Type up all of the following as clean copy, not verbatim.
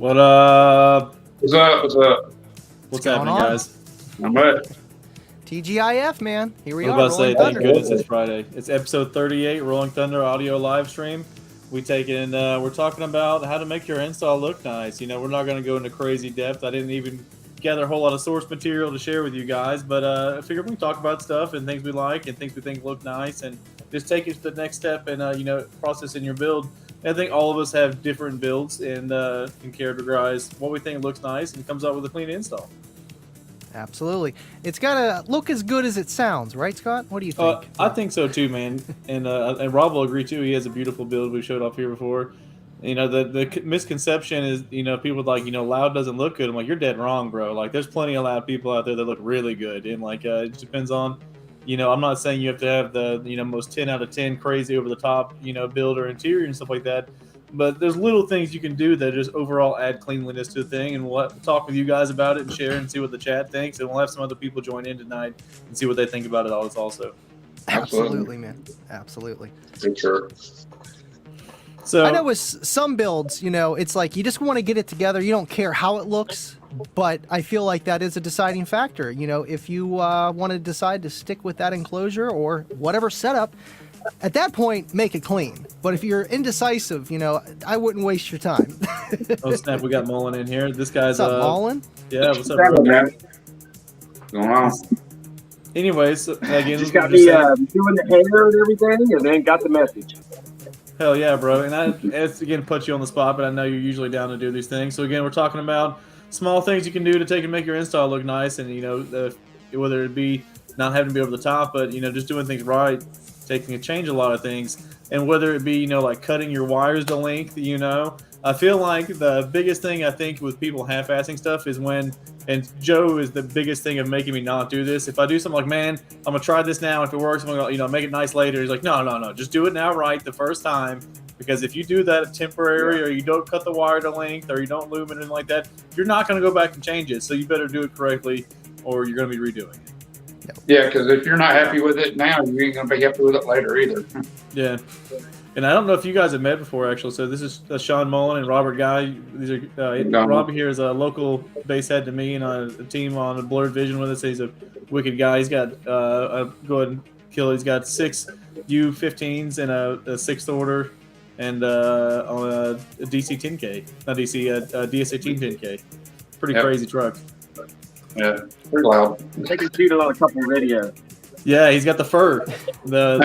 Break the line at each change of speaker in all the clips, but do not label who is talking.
What up?
What's up? What's up?
What's
going
happening,
on?
guys?
Not much.
TGIF, man. Here we
I was
are.
about to say,
Rolling
thank
Thunder.
goodness it's Friday. It's episode 38, Rolling Thunder audio live stream. We're talking about how to make your install look nice. You know, we're not going to go into crazy depth. I didn't even gather a whole lot of source material to share with you guys, but I figured we can talk about stuff and things we like and things we think look nice and just take it to the next step and, process in your build. And I think all of us have different builds and can categorize what we think looks nice and comes out with a clean install.
Absolutely. It's got to look as good as it sounds, right, Scott? What do you think?
I think so too, man. And Rob will agree too. He has a beautiful build we showed off here before. You know, the misconception is, people like, loud doesn't look good. I'm like, you're dead wrong, bro. Like, there's plenty of loud people out there that look really good. And like, it just depends on, I'm not saying you have to have the, most 10 out of 10 crazy over the top, build or interior and stuff like that. But there's little things you can do that just overall add cleanliness to the thing, and we'll talk with you guys about it and share and see what the chat thinks, and we'll have some other people join in tonight and see what they think about it all also.
Absolutely, man. Absolutely.
For sure.
So I know with some builds, it's like you just want to get it together. You don't care how it looks, but I feel like that is a deciding factor. If you want to decide to stick with that enclosure or whatever setup, at that point, make it clean. But if you're indecisive, I wouldn't waste your time.
Oh, snap. We got Mullen in here. This guy's...
What's up, Mullen?
Yeah, what's up, bro?
Man? What's going on?
Anyways, again...
Just got me doing the hair and everything, and then got the message.
Hell yeah, bro. And it's, again, put you on the spot, but I know you're usually down to do these things. So, again, we're talking about small things you can do to take and make your install look nice. And, whether it be not having to be over the top, but, just doing things right, taking a change a lot of things. And whether it be, like cutting your wires to length, I feel like the biggest thing I think with people half-assing stuff is when, and Joe is the biggest thing of making me not do this. If I do something like, man, I'm going to try this now. If it works, I'm going to, make it nice later. He's like, no. Just do it now right the first time. Because if you do that temporary or you don't cut the wire to length or you don't loom it or anything like that, you're not going to go back and change it. So you better do it correctly or you're going to be redoing it.
Yeah, because if you're not happy with it now, you ain't going to be happy with it later either.
Yeah. And I don't know if you guys have met before, actually. So this is Sean Mullen and Robert Guy. These are Rob here is a local base head to me and a team on Blurred Vision with us. He's a wicked guy. He's got go ahead and kill. He's got 6 U-15s and a 6th order and on a DC 10K, not DC, DS18 10K. Pretty crazy truck.
Yeah, pretty loud.
I can shoot on a couple of videos.
Yeah, he's got the fur. The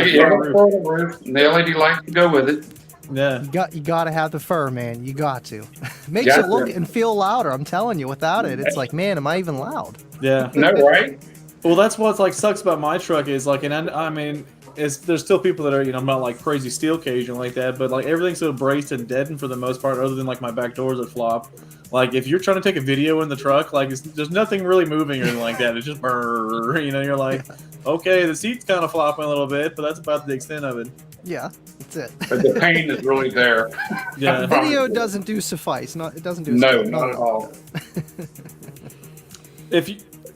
roof. And the LED light to go with it.
Yeah.
You got to have the fur, man. You got to. Makes it look and feel louder. I'm telling you, without it, it's like, man, am I even loud?
Yeah.
No, right?
Well, that's what's like sucks about my truck is like, and I mean, there's still people that are, I'm not like crazy steel cage and like that, but like everything's so braced and deadened for the most part, other than like my back doors that flop. Like if you're trying to take a video in the truck, like there's nothing really moving or anything like that. It's just brrr, you're like, okay, the seat's kind of flopping a little bit, but that's about the extent of it.
Yeah, that's it.
But the pain is really there.
Yeah.
Video doesn't do suffice. It doesn't do.
No, not at all.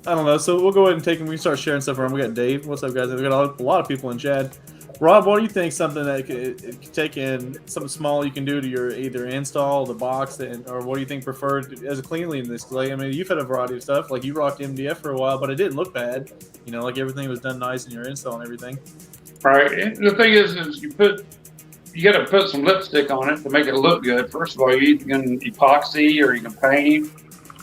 I don't know. So we'll go ahead and we can start sharing stuff around. We got Dave. What's up, guys? We got a lot of people in chat. Rob, what do you think? Something that could take in something small you can do to your either install, the box, or what do you think preferred as a cleanliness? Like, I mean, you've had a variety of stuff. Like you rocked MDF for a while, but it didn't look bad. Like everything was done nice in your install and everything.
Right. And the thing is you got to put some lipstick on it to make it look good. First of all, you can epoxy or you can paint.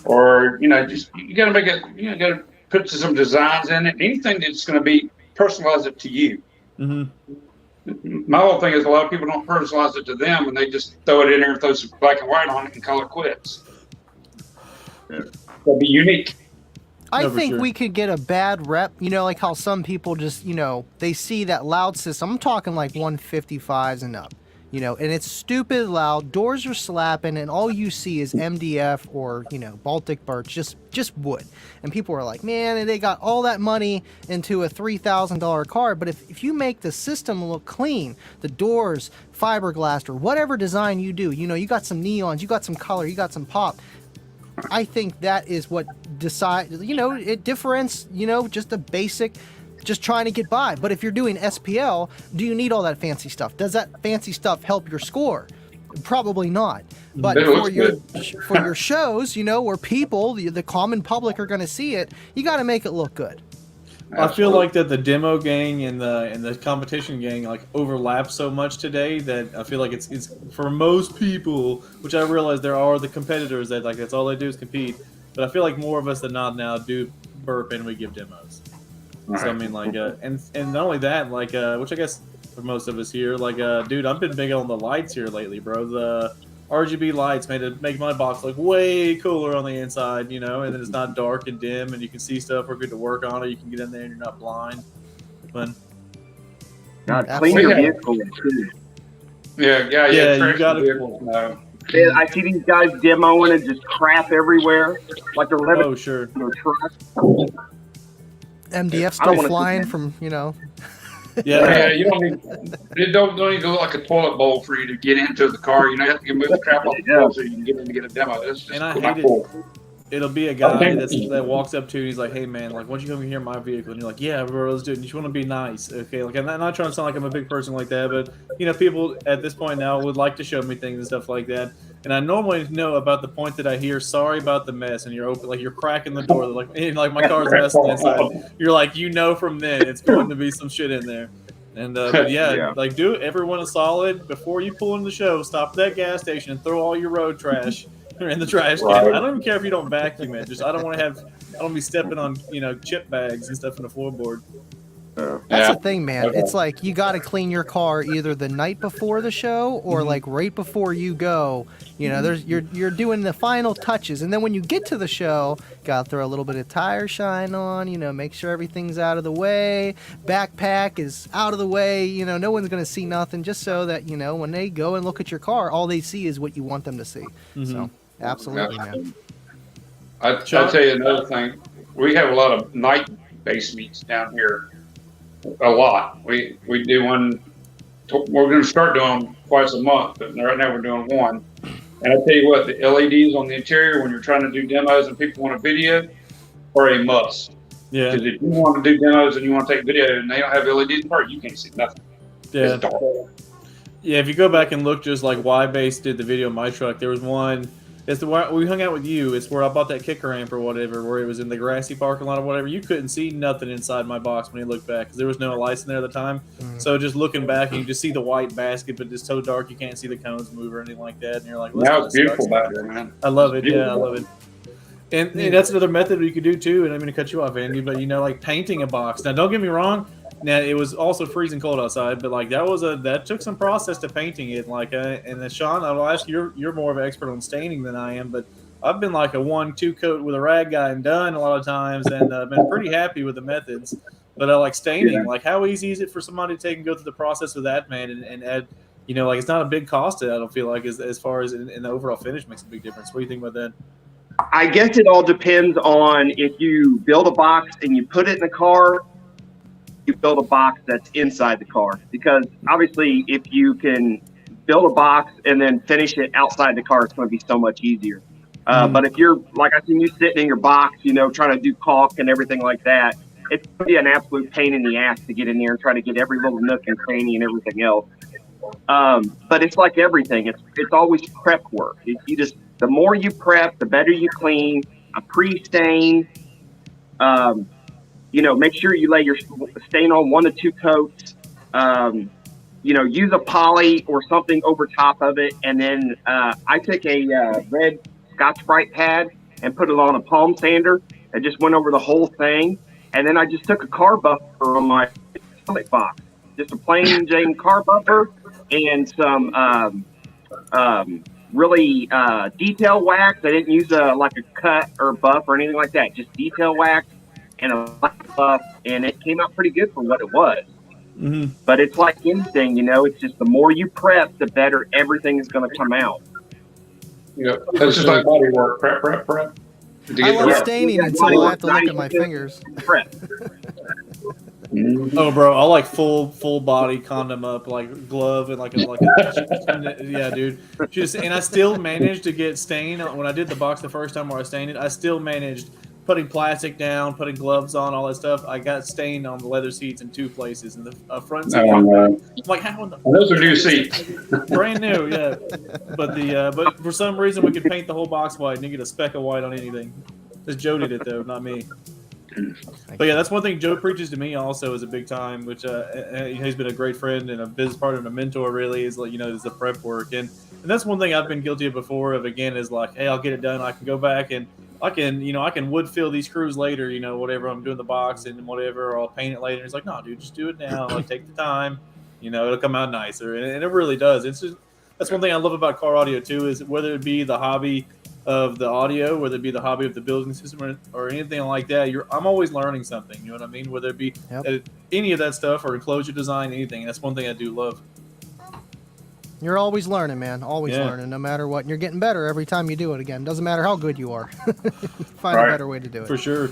Or, you got to make it, you got to put some designs in it. Anything that's going to be personalize it to you. Mm-hmm. My whole thing is a lot of people don't personalize it to them and they just throw it in there and throw some black and white on it and call it quits. It'll be unique.
I think we could get a bad rep, like how some people just, they see that loud system. I'm talking like 155s and up. And it's stupid loud, doors are slapping, and all you see is MDF or, Baltic birch, just wood. And people are like, man, they got all that money into a $3,000 car. But if you make the system look clean, the doors, fiberglass, or whatever design you do, you got some neons, you got some color, you got some pop. I think that is what it differentiates, just a basic just trying to get by. But if you're doing SPL, do you need all that fancy stuff? Does that fancy stuff help your score? Probably not. But
It looks
for your shows, you know, where people, the common public are going to see it, you got to make it look good.
I feel like that the demo gang and the competition gang like overlap so much today that I feel like it's for most people, which I realize there are the competitors that like that's all they do is compete. But I feel like more of us than not now do burp and we give demos. So I mean, like, and not only that, like, which I guess for most of us here, like, dude, I've been big on the lights here lately, bro. The RGB lights make my box look way cooler on the inside, you know, and then it's not dark and dim, and you can see stuff. We're good to work on it. You can get in there and you're not blind. But
God, clean your vehicle too.
Yeah,
you got to.
Yeah, I see these guys demoing and just crap everywhere, like they're living
Oh, sure.
in a truck.
MDF
I don't
still
wanna
flying
see
from, you know.
Yeah, you don't need to look like a toilet bowl for you to get into the car. You know, you have to move the crap off the floor so you can get in to get a demo. That's just
And I
not
hate
cool.
It'll be a guy that walks up to you and he's like, hey, man, like, why don't you come here in my vehicle? And you're like, yeah, bro, let's do it. And you want to be nice, okay? Like, I'm not trying to sound like I'm a big person like that, but, you know, people at this point now would like to show me things and stuff like that. And I normally know about the point that I hear, sorry about the mess, and you're open, like, you're cracking the door. Like, hey, like my car's messing inside. You're like, you know from then it's going to be some shit in there. And, but yeah, like, do everyone a solid. Before you pull in the show, stop at that gas station and throw all your road trash in the trash can. I don't even care if you don't vacuum it. Just I don't be stepping on, you know, chip bags and stuff in the floorboard.
That's the thing, man. It's like you got to clean your car either the night before the show or like right before you go. You know, you're doing the final touches, and then when you get to the show, got to throw a little bit of tire shine on. You know, make sure everything's out of the way. Backpack is out of the way. You know, no one's gonna see nothing, just so that you know when they go and look at your car, all they see is what you want them to see. So, absolutely, man.
I'll tell you another thing. We have a lot of night-based meets down here. A lot. We do one. We're going to start doing them twice a month, but right now we're doing one. And I tell you what, the LEDs on the interior when you're trying to do demos and people want a video are a must.
Yeah.
Because if you want to do demos and you want to take video and they don't have LEDs part, you can't see nothing.
Yeah.
It's dark.
Yeah, if you go back and look, just like Y-Base did the video of my truck, there was one. It's the where we hung out with you. It's where I bought that kicker ramp or whatever, where it was in the grassy parking lot or whatever. You couldn't see nothing inside my box when you looked back because there was no lights in there at the time. So just looking back, you just see the white basket, but it's so dark you can't see the cones move or anything like that. And you're like,
now it's beautiful back there, man.
I love it. Yeah, I love it. And that's another method you could do too. And I'm going to cut you off, Andy, but you know, like painting a box. Now, don't get me wrong. Now it was also freezing cold outside, but like that took some process to painting it. Like, and then Sean, I'll ask you, you're more of an expert on staining than I am, but I've been like a 1-2 coat with a rag guy and done a lot of times, and been pretty happy with the methods. But I like staining. Like, how easy is it for somebody to take and go through the process with that, man, and add, you know, like it's not a big cost. I don't feel like as far as in the overall finish makes a big difference. What do you think about that?
I guess it all depends on if you build a box and you put it in the car. You build a box that's inside the car, because obviously if you can build a box and then finish it outside the car, it's going to be so much easier. But if you're like, I seen you sitting in your box, you know, trying to do caulk and everything like that, it's going to be an absolute pain in the ass to get in there and try to get every little nook and cranny and everything else. But it's like everything. It's always prep work. The more you prep, the better you clean. A pre-stain, you know, make sure you lay your stain on 1 to 2 coats. You know, use a poly or something over top of it. And then I took a red Scotch-Brite pad and put it on a palm sander and just went over the whole thing. And then I just took a car buffer on my stomach box, just a plain Jane car buffer and some really detail wax. I didn't use like a cut or buff or anything like that, just detail wax and a black buff, and it came out pretty good for what it was. But it's like anything, you know, it's just the more you prep, the better everything is going to come out.
Yeah, that's just like body work. Prep.
I love staining until I have to look at my fingers.
Prep.
Oh, bro, I like full body condom up, like glove and like a yeah, dude. And I still managed to get stain when I did the box the first time where I stained it. I still managed putting plastic down, putting gloves on, all that stuff. I got stained on the leather seats in 2 places, and the front seat. I'm like, how in the
Those are new seats.
brand new, yeah. But for some reason we could paint the whole box white and you get a speck of white on anything. Because Joe did it though, not me. But yeah, that's one thing Joe preaches to me also is a big time, which he's been a great friend and a business partner and a mentor. Really is like is the prep work, and that's one thing I've been guilty of before. Of again is like, hey, I'll get it done. I can go back and I can wood fill these screws later. Whatever I'm doing the box and whatever, or I'll paint it later. It's like, no, dude, just do it now. Like take the time. It'll come out nicer, and it really does. It's just that's one thing I love about car audio too is whether it be the hobby of the audio, whether it be the hobby of the building system or anything like that, I'm always learning something. You know what I mean? Whether it be any of that stuff or enclosure design, anything. That's one thing I do love.
You're always learning, man. Always learning, no matter what. And you're getting better every time you do it again. Doesn't matter how good you are. Find a better way to do it.
For sure.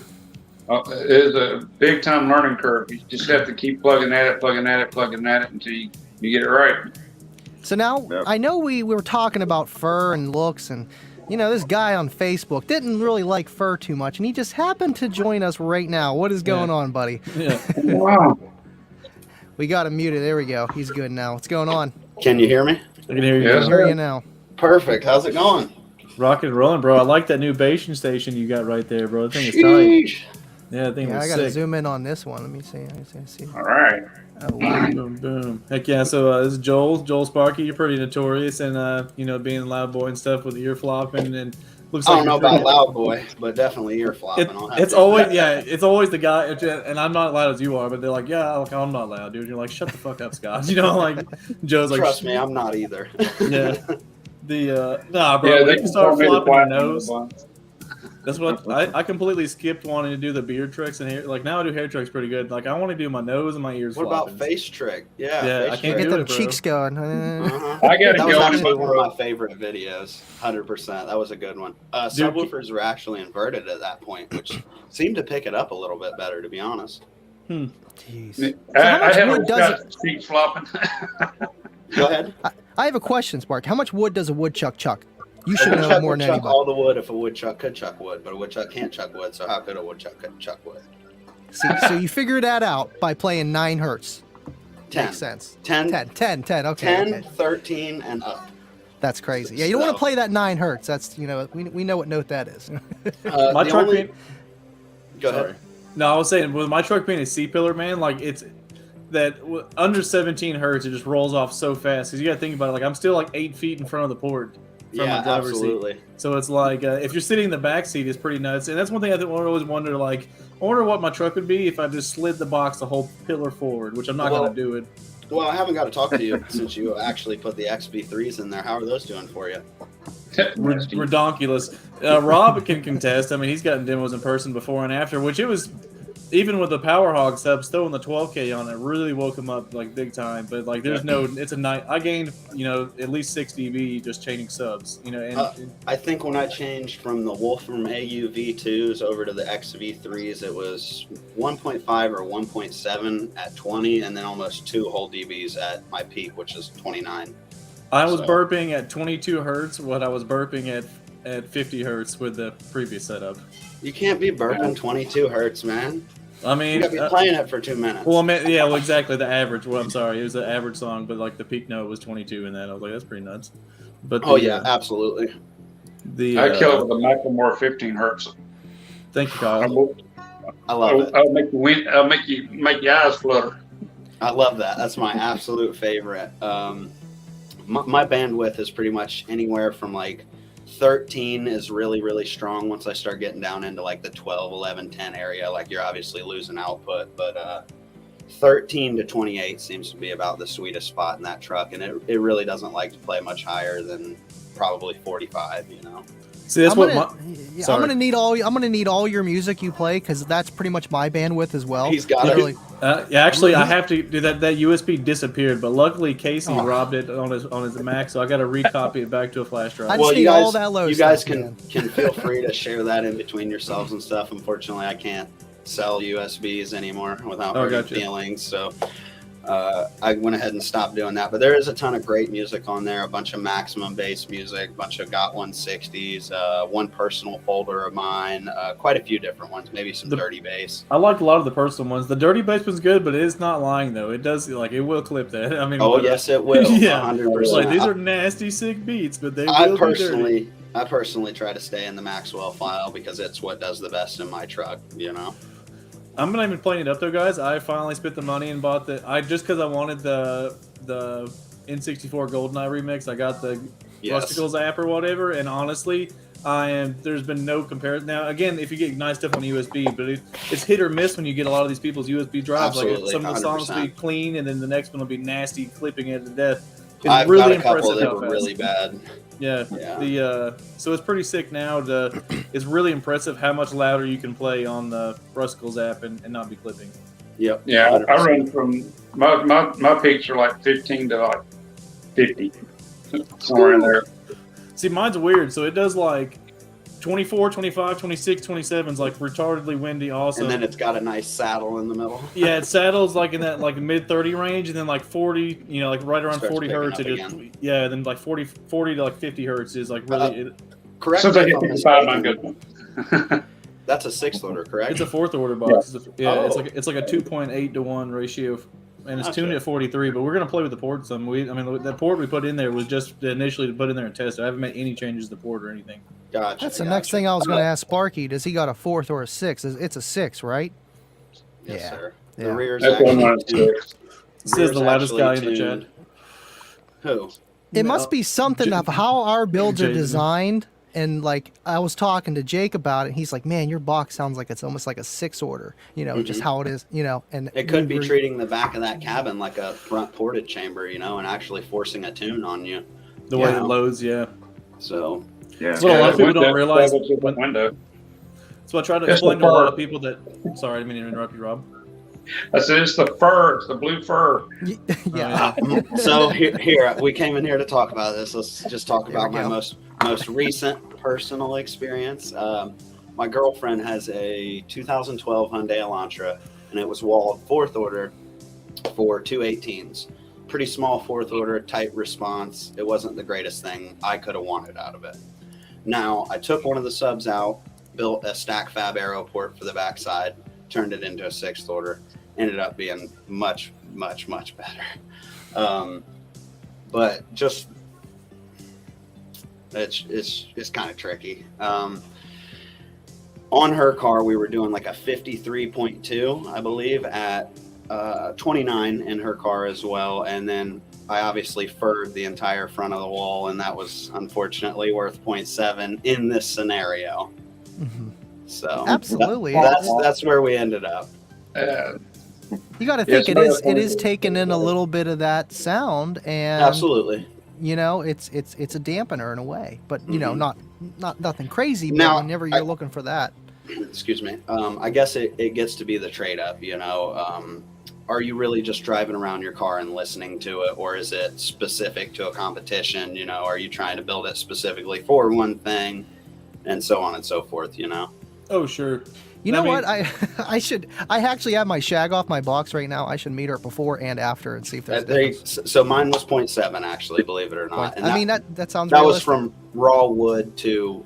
It is a big time learning curve. You just have to keep plugging at it until you get it right.
So now, I know we were talking about fur and looks, and this guy on Facebook didn't really like fur too much, and he just happened to join us right now. What is going on, buddy?
Yeah.
Wow.
We got him muted. There we go. He's good now. What's going on?
Can you hear me?
I can hear you.
Yes,
I hear you now.
Perfect. How's it going?
Rocking and rolling, bro. I like that new basing station you got right there, bro. I think it's tight. Yeah, I think it's
I
sick.
gotta zoom in on this one. Let me see.
All right.
Boom, boom. Heck yeah. So this is Joel Sparky. You're pretty notorious and being a loud boy and stuff with ear flopping and looks like
I don't know about loud boy, but definitely ear flopping.
It's always the guy, and I'm not loud as you are, but they're like, yeah, look, I'm not loud, dude. You're like, shut the fuck up, Scott. Like Joe's like,
trust me, I'm not either.
Yeah. Nah, bro.
Yeah,
When you start flopping your nose.
nose.
That's what I completely skipped wanting to do the beard tricks and hair. Like now I do hair tricks pretty good. Like I want to do my nose and my ears.
What
flopping.
about face trick? Yeah,
I
face
can't
trick.
Get them
bro.
cheeks going.
I got to
That was
go
actually
on.
one of my favorite videos. 100%. That was a good one. Subwoofers were actually inverted at that point, which seemed to pick it up a little bit better, to be honest.
Jeez.
I haven't got seats flopping.
Go ahead.
I have a question, Spark. How much wood does a woodchuck chuck? You should
A
know
woodchuck
more
would
than
chuck
anybody.
all the wood if a woodchuck could chuck wood, but a woodchuck can't chuck wood, so how could a woodchuck chuck wood?
See, so you figured that out by playing 9 hertz.
10.
Makes sense.
10.
10. Okay.
10,
Okay.
13, and up.
That's crazy. Yeah, you don't want to play that 9 hertz. That's we know what note that is.
My
The
truck
only-
being,
Go ahead.
No, I was saying with my truck being a C-pillar, man, like it's that under 17 hertz, it just rolls off so fast. Because you got to think about it. Like I'm still like 8 feet in front of the port from
Yeah,
the driver's
absolutely.
seat. So it's like if you're sitting in the back seat, it's pretty nuts. And that's one thing I always wonder. Like, I wonder what my truck would be if I just slid the box the whole pillar forward, which I'm not going to do it.
Well, I haven't got to talk to you since you actually put the XB3s in there. How are those doing for you?
Redonkulous. Rob can contest. I mean, he's gotten demos in person before and after, which it was, even with the Power Hog subs, throwing the 12K on it really woke him up like big time. But like, there's no, it's a night. I gained, at least 6 dB just chaining subs. And
I think when I changed from the Wolfram AU V2s over to the XV3s, it was 1.5 or 1.7 at 20, and then almost 2 whole dBs at my peak, which is 29.
I was burping at 22 hertz. What I was burping at 50 hertz with the previous setup.
You can't be burping 22 hertz, man.
I mean,
You gotta be playing it for 2 minutes.
well, I mean, yeah, well, exactly the average. Well, I'm sorry, it was the average song, but like the peak note was 22 in that. I was like, that's pretty nuts. But
Absolutely.
I kill it with a Macklemore 15 hertz.
Thank you, Kyle.
I love it.
I'll make your eyes flutter.
I love that. That's my absolute favorite. My bandwidth is pretty much anywhere from like 13 is really, really strong. Once I start getting down into like the 12, 11, 10 area, like you're obviously losing output, but 13 to 28 seems to be about the sweetest spot in that truck. And it really doesn't like to play much higher than probably 45,
See, that's
I'm gonna need all your music you play because that's pretty much my bandwidth as well.
He's got
Literally.
Yeah, actually, I have to do that. That USB disappeared, but luckily Casey robbed it on his Mac, so I got to recopy it back to a flash drive.
I just need all that low
you guys
stuff,
can feel free to share that in between yourselves and stuff. Unfortunately, I can't sell USBs anymore without hurting
gotcha.
feelings. So I went ahead and stopped doing that. But there is a ton of great music on there, a bunch of maximum bass music, a bunch of Got 160s, one personal folder of mine, quite a few different ones, maybe some dirty bass.
I like a lot of the personal ones. The dirty bass one's good, but it is not lying though. It does it will clip that. I mean,
yes, it will.
Yeah,
100%.
Like, these are nasty, sick beats, but they
I
will
personally,
be dirty.
I personally try to stay in the Maxwell file because it's what does the best in my truck.
I'm not even playing it up though, guys. I finally spent the money and bought just because I wanted the N64 GoldenEye remix. I got the Rusticles app or whatever, and honestly, there's been no comparison. Now, again, if you get nice stuff on USB, but it's hit or miss when you get a lot of these people's USB drives.
Absolutely,
like some of the songs
100%.
will be clean, and then the next one will be nasty, clipping it to death. It's
I've
really
got a couple
impressive
that
how
were
fast.
really bad.
Yeah. So it's pretty sick now. It's really impressive how much louder you can play on the Rusticles app and not be clipping.
Yep.
Yeah,
100%.
I run from my peaks are like 15 to like 50, somewhere in there.
See, mine's weird. So it does like 24, 25, 26, 27 is like retardedly windy also.
And then it's got a nice saddle in the middle.
Yeah, it saddles like in that like mid 30 range, and then like 40, like right around
Starts
40
picking
hertz.
up
It is,
again.
yeah, then like 40 to like 50 hertz is like really.
Correct.
Since I
me
get
if I'm
55, I'm
mistaken.
good.
That's a 6th order, correct?
It's a 4th order box.
Yeah.
It's like a 2.8 to 1 ratio, and it's tuned
Gotcha.
at 43. But we're gonna play with the port some. The port we put in there was just initially to put in there and test it. I haven't made any changes to the port or anything.
Gotcha.
That's the next thing I was going to ask Sparky. Does he got a 4th or a 6th? It's a 6, right?
Yes,
Yeah.
sir.
Yeah.
The rear's
That's one
actually
on
tuned.
six.
It says the loudest guy in the
tuned.
chat.
Who?
It must be something of how our builds are
Jason.
designed. And like I was talking to Jake about it, and he's like, "Man, your box sounds like it's almost like a 6 order, just how it is, And
It could be treating the back of that cabin like a front ported chamber, and actually forcing a tune on you.
The way it loads, yeah.
So,
Yeah.
That's what a lot of people don't
That
realize.
was in the window.
So I try to
It's
explain
the
to a lot
fur.
of people that. Sorry, I didn't mean to interrupt you, Rob.
I said it's the fur. It's the blue fur.
yeah.
so here we came in here to talk about this. Let's just talk
Here
about
we
my
go.
most recent personal experience. My girlfriend has a 2012 Hyundai Elantra, and it was walled 4th order for 218s. Pretty small 4th order, tight response. It wasn't the greatest thing I could have wanted out of it. Now, I took one of the subs out, built a stack fab aero port for the backside, turned it into a 6th order. Ended up being much, much, much better. But just it's kind of tricky. On her car, we were doing like a 53.2, I believe, at 29 in her car as well. And then I obviously furred the entire front of the wall, and that was unfortunately worth 0.7 in this scenario.
Mhm.
So
Absolutely.
that's where we ended up.
You got to
Yeah,
think
it's
it is taking in a little bit of that sound, and
Absolutely.
it's a dampener in a way, but
Mhm.
not nothing crazy. But
Now,
whenever you're looking for that,
Excuse me. I guess it gets to be the trade up, are you really just driving around your car and listening to it, or is it specific to a competition? Are you trying to build it specifically for one thing, and so on and so forth,
Oh, sure.
you know
I mean-
what? I actually have my shag off my box right now. I should meter it before and after and see if there's a difference.
So mine was 0.7 actually, believe it or not. And
I mean that sounds
that was
realistic.
from raw wood to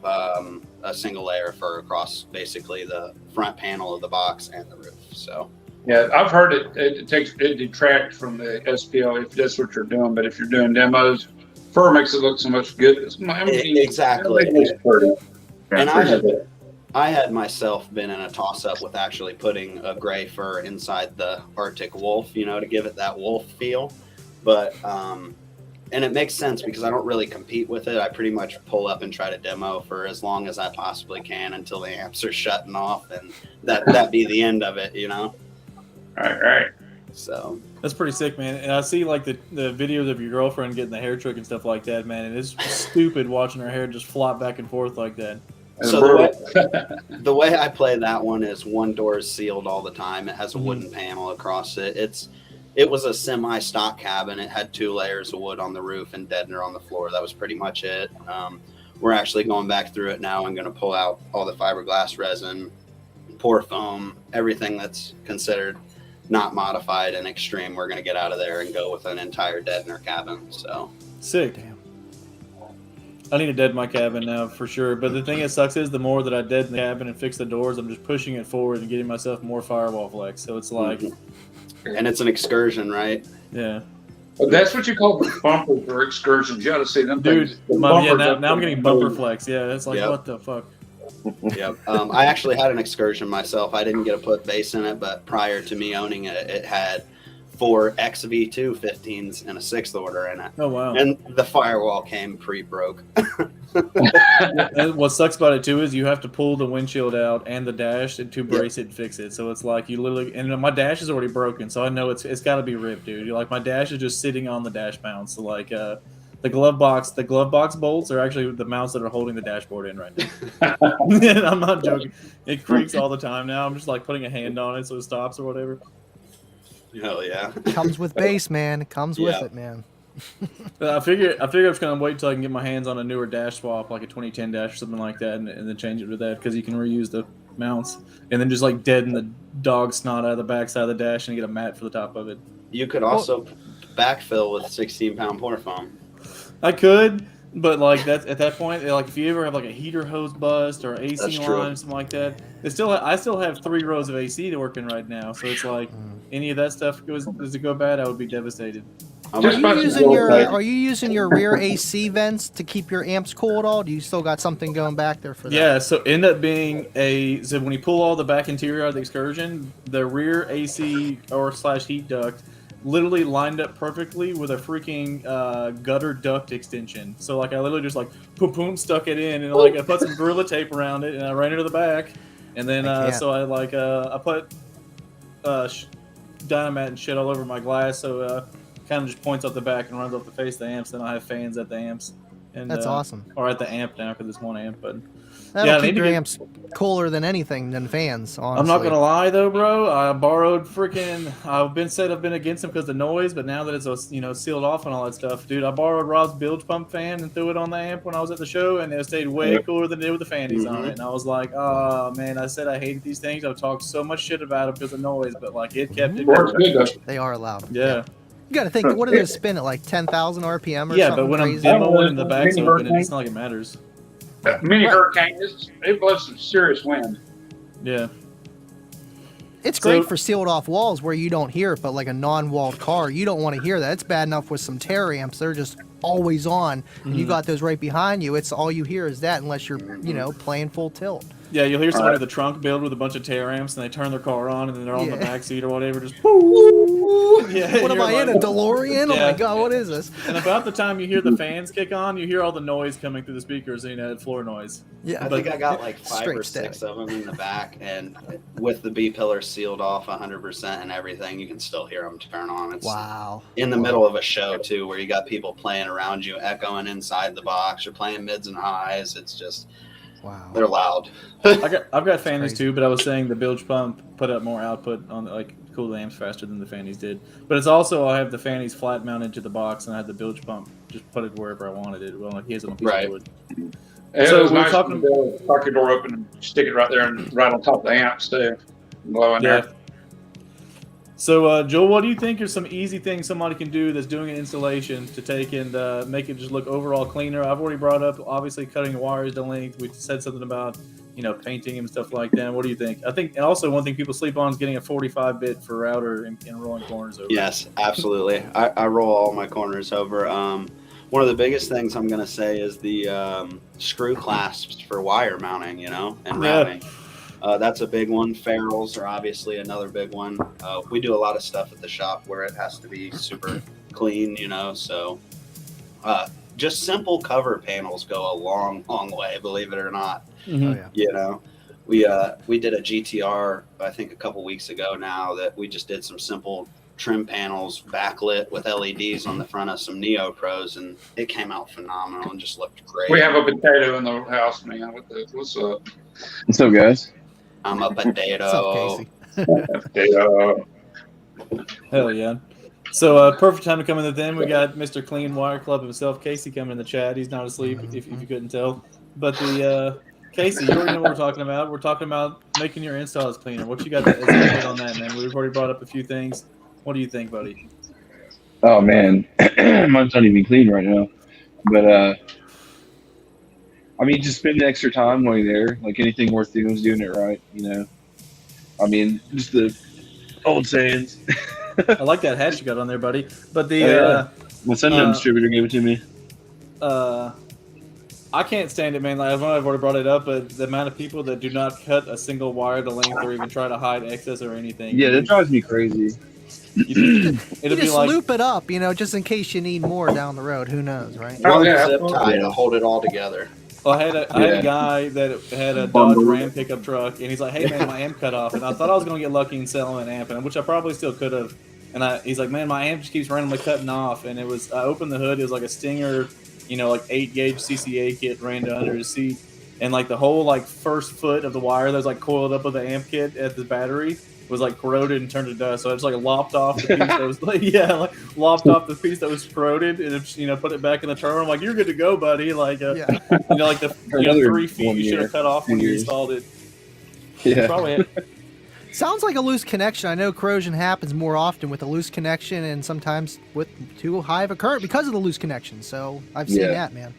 a single layer fur across basically the front panel of the box and the roof. So
Yeah, I've heard it detracts from the SPL if that's what you're doing. But if you're doing demos, fur makes it look so much good.
Exactly.
It's pretty.
And
Pretty.
I had myself been in a toss-up with actually putting a gray fur inside the Arctic wolf, to give it that wolf feel. But and it makes sense because I don't really compete with it. I pretty much pull up and try to demo for as long as I possibly can until the amps are shutting off, and that be the end of it,
Right.
So
That's pretty sick, man. And I see like the videos of your girlfriend getting the hair trick and stuff like that, man. And it's stupid watching her hair just flop back and forth like that.
So the way I play that one is one door is sealed all the time. It has a wooden panel across it. It was a semi-stock cabin. It had 2 layers of wood on the roof and deadener on the floor. That was pretty much it. We're actually going back through it now. I'm going to pull out all the fiberglass resin, pour foam, everything that's considered not modified and extreme, we're going to get out of there and go with an entire deadener cabin. So
Sick.
Damn.
I need to deaden my cabin now for sure. But the thing that sucks is the more that I deaden the cabin and fix the doors, I'm just pushing it forward and getting myself more firewall flex. So it's like,
and it's an excursion, right?
yeah.
But that's what you call the bumpers or excursions. You ought to see them
Dude,
things. The
yeah,
bumpers
now,
up
now I'm
there.
getting bumper flex. Yeah, it's like,
Yep.
what the fuck?
Yep. I actually had an excursion myself. I didn't get to put base in it, but prior to me owning it, it had 4 XV2 15s and a 6th order in it.
Oh, wow.
And the firewall came pre-broke.
And what sucks about it too is you have to pull the windshield out and the dash to brace it and fix it. So it's like you literally, and my dash is already broken, so I know it's got to be ripped, dude. Like my dash is just sitting on the dash mount. So like the glove box bolts are actually the mounts that are holding the dashboard in right now. I'm not joking. It creaks all the time now. I'm just like putting a hand on it so it stops or whatever.
Hell yeah.
Comes with base, man. It comes with
Yeah.
it, man.
I figure I'm just gonna wait till I can get my hands on a newer dash swap, like a 2010 dash or something like that, and then change it to that because you can reuse the mounts, and then just like deaden the dog snot out of the backside of the dash and get a mat for the top of it.
You could also backfill with 16-pound pour foam.
I could, but like that's at that point, like if you ever have like a heater hose bust or AC
That's true.
line or something like that, I still have 3 rows of AC to working right now, so it's like any of that stuff does it go bad, I would be devastated.
Just
Are
about
you using your rear AC vents to keep your amps cool at all? Do you still got something going back there for that?
Yeah, so end up being so when you pull all the back interior out of the excursion, the rear AC or / heat duct literally lined up perfectly with a freaking gutter duct extension. So like I literally just like boom stuck it in, and like I put some Gorilla Tape around it, and I ran it to the back, and then so I like I put dynamite and shit all over my glass, so kind of just points up the back and runs off the face of the amps. Then I have fans at the amps. And,
That's awesome.
Or at the amp now because it's one amp, but
That'll
yeah, I
keep
need to
your
get-
amps cooler than anything than fans. Honestly.
I'm not gonna lie though, bro. I borrowed freaking. I've been against them because of the noise, but now that it's sealed off and all that stuff, dude, I borrowed Rob's bilge pump fan and threw it on the amp when I was at the show, and it stayed way cooler than it did with the fannies on it. And I was like, oh man, I said I hated these things. I've talked so much shit about them because of noise, but like it kept it.
Works good, though.
They are loud.
Yeah.
You got to think, what do they spin at, like 10,000 RPM or
Yeah,
something
but when
crazy?
I'm demoing and the back's open, it's not like it matters.
Mini hurricane, it blows some serious wind.
Yeah.
It's
So-
great for sealed off walls where you don't hear it, but like a non-walled car, you don't want to hear that. It's bad enough with some tear amps. They're just always on, and you got those right behind you. It's all you hear is that unless you're, playing full tilt.
Yeah, you'll hear somebody with a trunk build with a bunch of tear amps, and they turn their car on, and then they're on the
Yeah.
back seat or whatever, just yeah.
What am
you're
I in, a
like-
DeLorean? Oh
Yeah.
my god, what is this?
And about the time you hear the fans kick on, you hear all the noise coming through the speakers, floor noise.
Yeah,
I think I got like 5
Straight
or 6
static.
of them in the back, and with the B pillars sealed off 100% and everything, you can still hear them turn on. It's
Wow.
in the middle of a show too, where you got people playing around you, echoing inside the box. You're playing mids and highs. It's just
Wow.
they're loud.
I've got fannies
crazy.
too, but I was saying the bilge pump put up more output on cool the amps faster than the fannies did. But it's also I have the fannies flat mounted to the box, and I have the bilge pump just put it wherever I wanted it. Well, like he has it on a piece
Right.
of wood.
It
So
was
we're
nice
talking-
to be able to tuck your door open and stick it right there and right on top of the amps too. Blow in
Yeah.
there.
So, Joel, what do you think are some easy things somebody can do that's doing an installation to take and make it just look overall cleaner? I've already brought up, obviously, cutting wires to length. We said something about, painting and stuff like that. What do you think? I think, and also one thing people sleep on is getting a 45-bit for router and rolling corners over.
Yes, absolutely. I roll all my corners over. One of the biggest things I'm going to say is the screw clasps for wire mounting, and routing. That's a big one. Ferrules are obviously another big one. We do a lot of stuff at the shop where it has to be super clean, so just simple cover panels go a long, long way, believe it or not.
Mhm.
Oh yeah.
We did a GTR, I think a couple weeks ago now, that we just did some simple trim panels backlit with LEDs on the front of some Neo Pros, and it came out phenomenal and just looked great.
We have a potato in the house, man. What's up?
What's up, guys?
I'm a potato.
What's up, Casey?
Potato.
Hell yeah. So, perfect time to come in with them. We got Mr. Clean Wire Club himself, Casey, coming in the chat. He's not asleep, if you couldn't tell. But Casey, you already know what we're talking about. We're talking about making your installs cleaner. What you got as input on that, man? We've already brought up a few things. What do you think, buddy?
Oh man, mine's not even clean right now. But I mean, just spend the extra time while you're there. Like anything worth doing is doing it right. I mean, just the old sayings.
I like that hat you got on there, buddy. But the
my Sundown distributor gave it to me.
I can't stand it, man. Like, I've already brought it up, but the amount of people that do not cut a single wire to length or even try to hide excess or anything.
Yeah, that drives me crazy.
It'll
You
be
just
like,
loop it up, just in case you need more down the road. Who knows, right?
One
yeah,
zip tie
yeah.
to hold it all together.
well, I had a guy that had a Dodge Ram pickup truck, and he's like, "Hey, man, my amp cut off," and I thought I was gonna get lucky and sell him an amp, and which I probably still could have. And he's like, "Man, my amp just keeps randomly cutting off," and I opened the hood, it was like a Stinger, like 8-gauge CCA kit ran to under his seat, and like the whole like first foot of the wire that was like coiled up with the amp kit at the battery was like corroded and turned to dust. So I just like lopped off the piece that was lopped off the piece that was corroded and put it back in the terminal. I'm like, "You're good to go, buddy." Like like the 3 feet you should have cut off when you installed it.
Yeah.
Probably.
Sounds like a loose connection. I know corrosion happens more often with a loose connection and sometimes with too high of a current because of the loose connection. So I've seen that, man.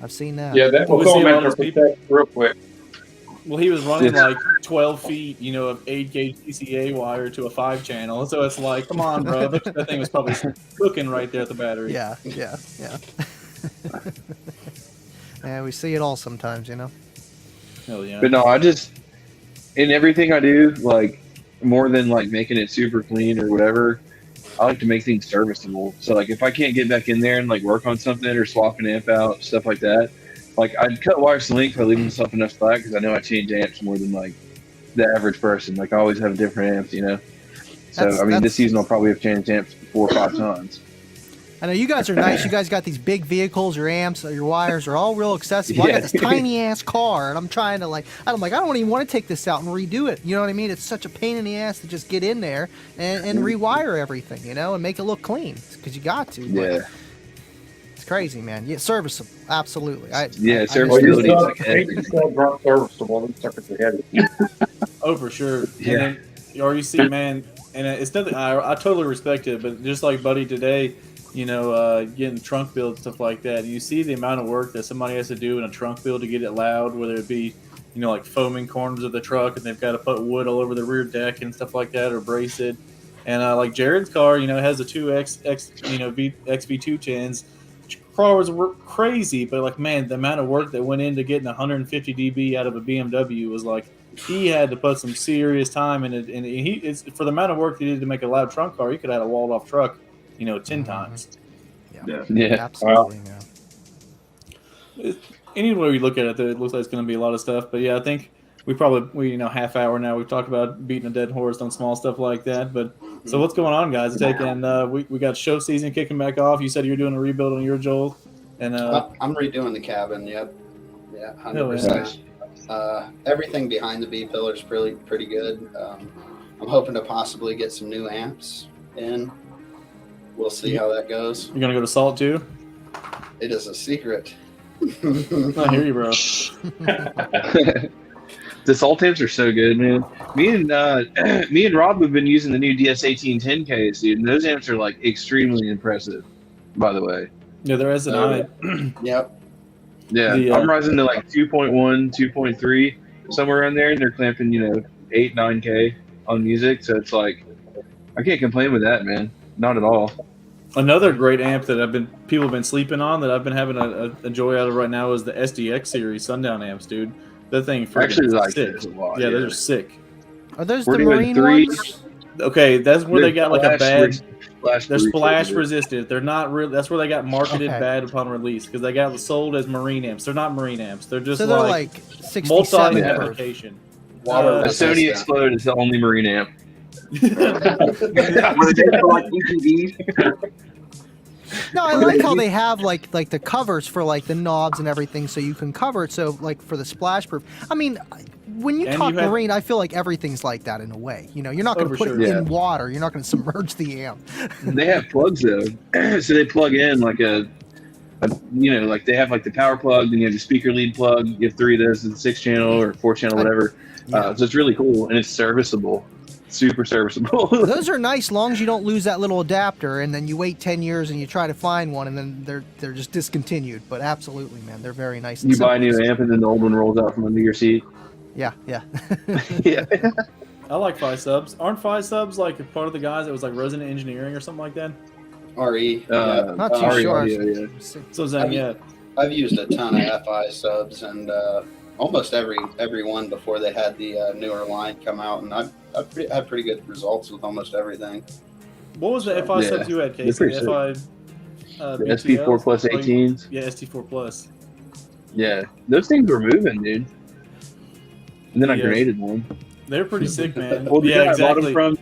I've seen that.
Yeah, that will
We
go
see a lot
in
of
for
these people-
protect real quick.
Well, he was running like 12 feet, of 8-gauge CCA wire to a 5-channel. So it's like, come on, bro. That thing was probably cooking right there at the battery.
Yeah. Yeah, we see it all sometimes,
Hell yeah.
But no, in everything I do, like more than like making it super clean or whatever, I like to make things serviceable. So like if I can't get back in there and like work on something or swap an amp out, stuff like that, like I'd cut wires to length by leaving myself enough slack because I know I change amps more than like the average person. Like I always have different amps, So this season I'll probably have changed amps 4 or 5 times.
I know you guys are nice. You guys got these big vehicles. Your amps, your wires are all real accessible. I got this tiny ass car, and I'm trying to I don't even want to take this out and redo it. You know what I mean? It's such a pain in the ass to just get in there and rewire everything, and make it look clean because you got to.
Yeah.
It's crazy, man. Yeah, serviceable, absolutely.
Serviceability is like
serviceable. These suckers are heavy.
Oh, for sure.
Yeah.
And then, or you see, man, and it's nothing. I totally respect it, but just like Buddy today, getting trunk build stuff like that. You see the amount of work that somebody has to do in a trunk build to get it loud, whether it be, like foaming corners of the truck, and they've got to put wood all over the rear deck and stuff like that, or brace it. And like Jared's car, has the 2X XV2 chins. Crawlers were crazy, but like, man, the amount of work that went into getting 150 dB out of a BMW was like, he had to put some serious time in it, and it's for the amount of work he did to make a loud trunk car. He could have had a walled off truck, 10 times.
Yeah.
Absolutely. Yeah.
Any way we look at it, it looks like it's going to be a lot of stuff. But yeah, I think we half hour now. We've talked about beating a dead horse on small stuff like that. But so what's going on, guys? We got show season kicking back off. You said you're doing a rebuild on your Joel, and
I'm redoing the cabin. Yep. Yeah, 100%. Everything behind the B pillar is pretty good. I'm hoping to possibly get some new amps in. We'll see how that goes.
You're gonna go to Salt too?
It is a secret.
I hear you, bro.
The salt amps are so good, man. Me and Rob have been using the new DS1810Ks, dude, and those amps are like extremely impressive, by the way.
Yeah, they're SNI.
Yep.
Yeah, I'm rising to like 2.1, 2.3, somewhere around there, and they're clamping, 8, 9K on music, so it's like, I can't complain with that, man. Not at all.
Another great amp that people have been sleeping on that I've been having a joy out of right now is the SDX series Sundown amps, dude. That thing
actually like
sick.
a lot.
Yeah, those are sick.
Are those
We're
the
doing
marine ones?
Okay, that's where they got like a bad. They're splash
resistant.
resistant. They're not real. That's where they got marketed bad upon release because they got sold as marine amps. They're not marine amps. They're just
So they're like 67
multi
perf.
application.
The Sony Explode is the only marine amp.
Were they for like ETVs?
No, I like how they have like the covers for like the knobs and everything, so you can cover it. So like for the splash proof. I mean, when you talk marine, I feel like everything's like that in a way. You're not going to put it in water. You're not going to submerge the amp.
They have plugs though, so they plug in like a like they have like the power plug, then you have the speaker lead plug. You have 3 of those, the 6-channel or 4-channel, whatever.
Yeah.
So it's really cool and it's serviceable, super serviceable.
Those are nice, long as you don't lose that little adapter, and then you wait 10 years and you try to find one, and then they're just discontinued. But absolutely, man, they're very nice.
You buy a new amp and then the old one rolls out from under your seat.
Yeah.
Yeah.
I like 5 subs. Aren't 5 subs like part of the guys that was like Resident Engineering or something like that?
RE.
Not too
RE,
sure.
yeah.
So then, yeah.
I've used a ton of FI subs and almost every one before they had the newer line come out, and I've had pretty good results with almost everything.
What was the FI subs you had, Casey?
pretty
FI.
The SP4 Plus 18s.
Yeah, ST4 Plus.
Yeah, those things were moving, dude. And then I
Yeah.
grenaded one.
They're pretty sick, man.
Well, the
yeah,
guy I bought
exactly.
them from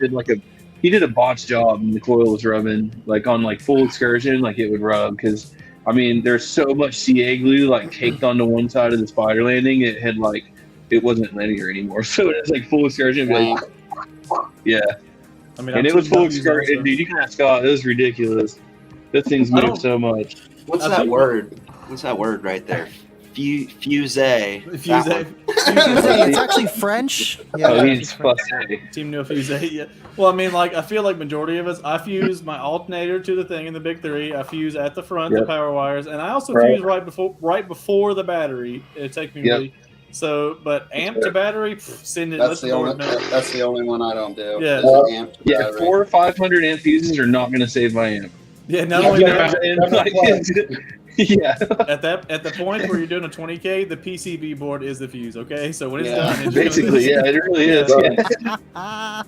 did a botch job, and the coil was rubbing like on like full excursion, like it would rub because I mean there's so much CA glue like caked onto one side of the spider landing. It had like it wasn't linear anymore, so it was like full excursion. Like, yeah,
I mean,
and
I've
it was
seen
full
those
excursion,
also.
dude. You can ask Scott. It was ridiculous. That thing's
I don't-
moved so much.
What's
I
that
think-
word? What's that word right there? Fuse.
Fuse.
It's actually French. Yeah,
Oh,
it's
he's
French.
fussy.
Team No Fuse. Yeah. Well, I mean, like I feel like majority of us, I fuse my alternator to the thing in the big 3. I fuse at the front the
Yep.
power wires, and I also
Right.
fuse right before the battery. It takes me
Yep.
really. So, but amp to battery, send it.
That's
let
the only.
Lord know.
That's the only one I don't do.
Yeah.
is an amp to
Yeah,
battery.
400 or 500 amp fuses are not going to save my amp.
Yeah, not
Yeah,
only
You know
that,
what I'm saying? Like, yeah,
at the point where you're doing a 20K, the PCB board is the fuse. Okay, so when it's
Yeah.
done, it's
basically, yeah, it really is.
Yeah.
Ah,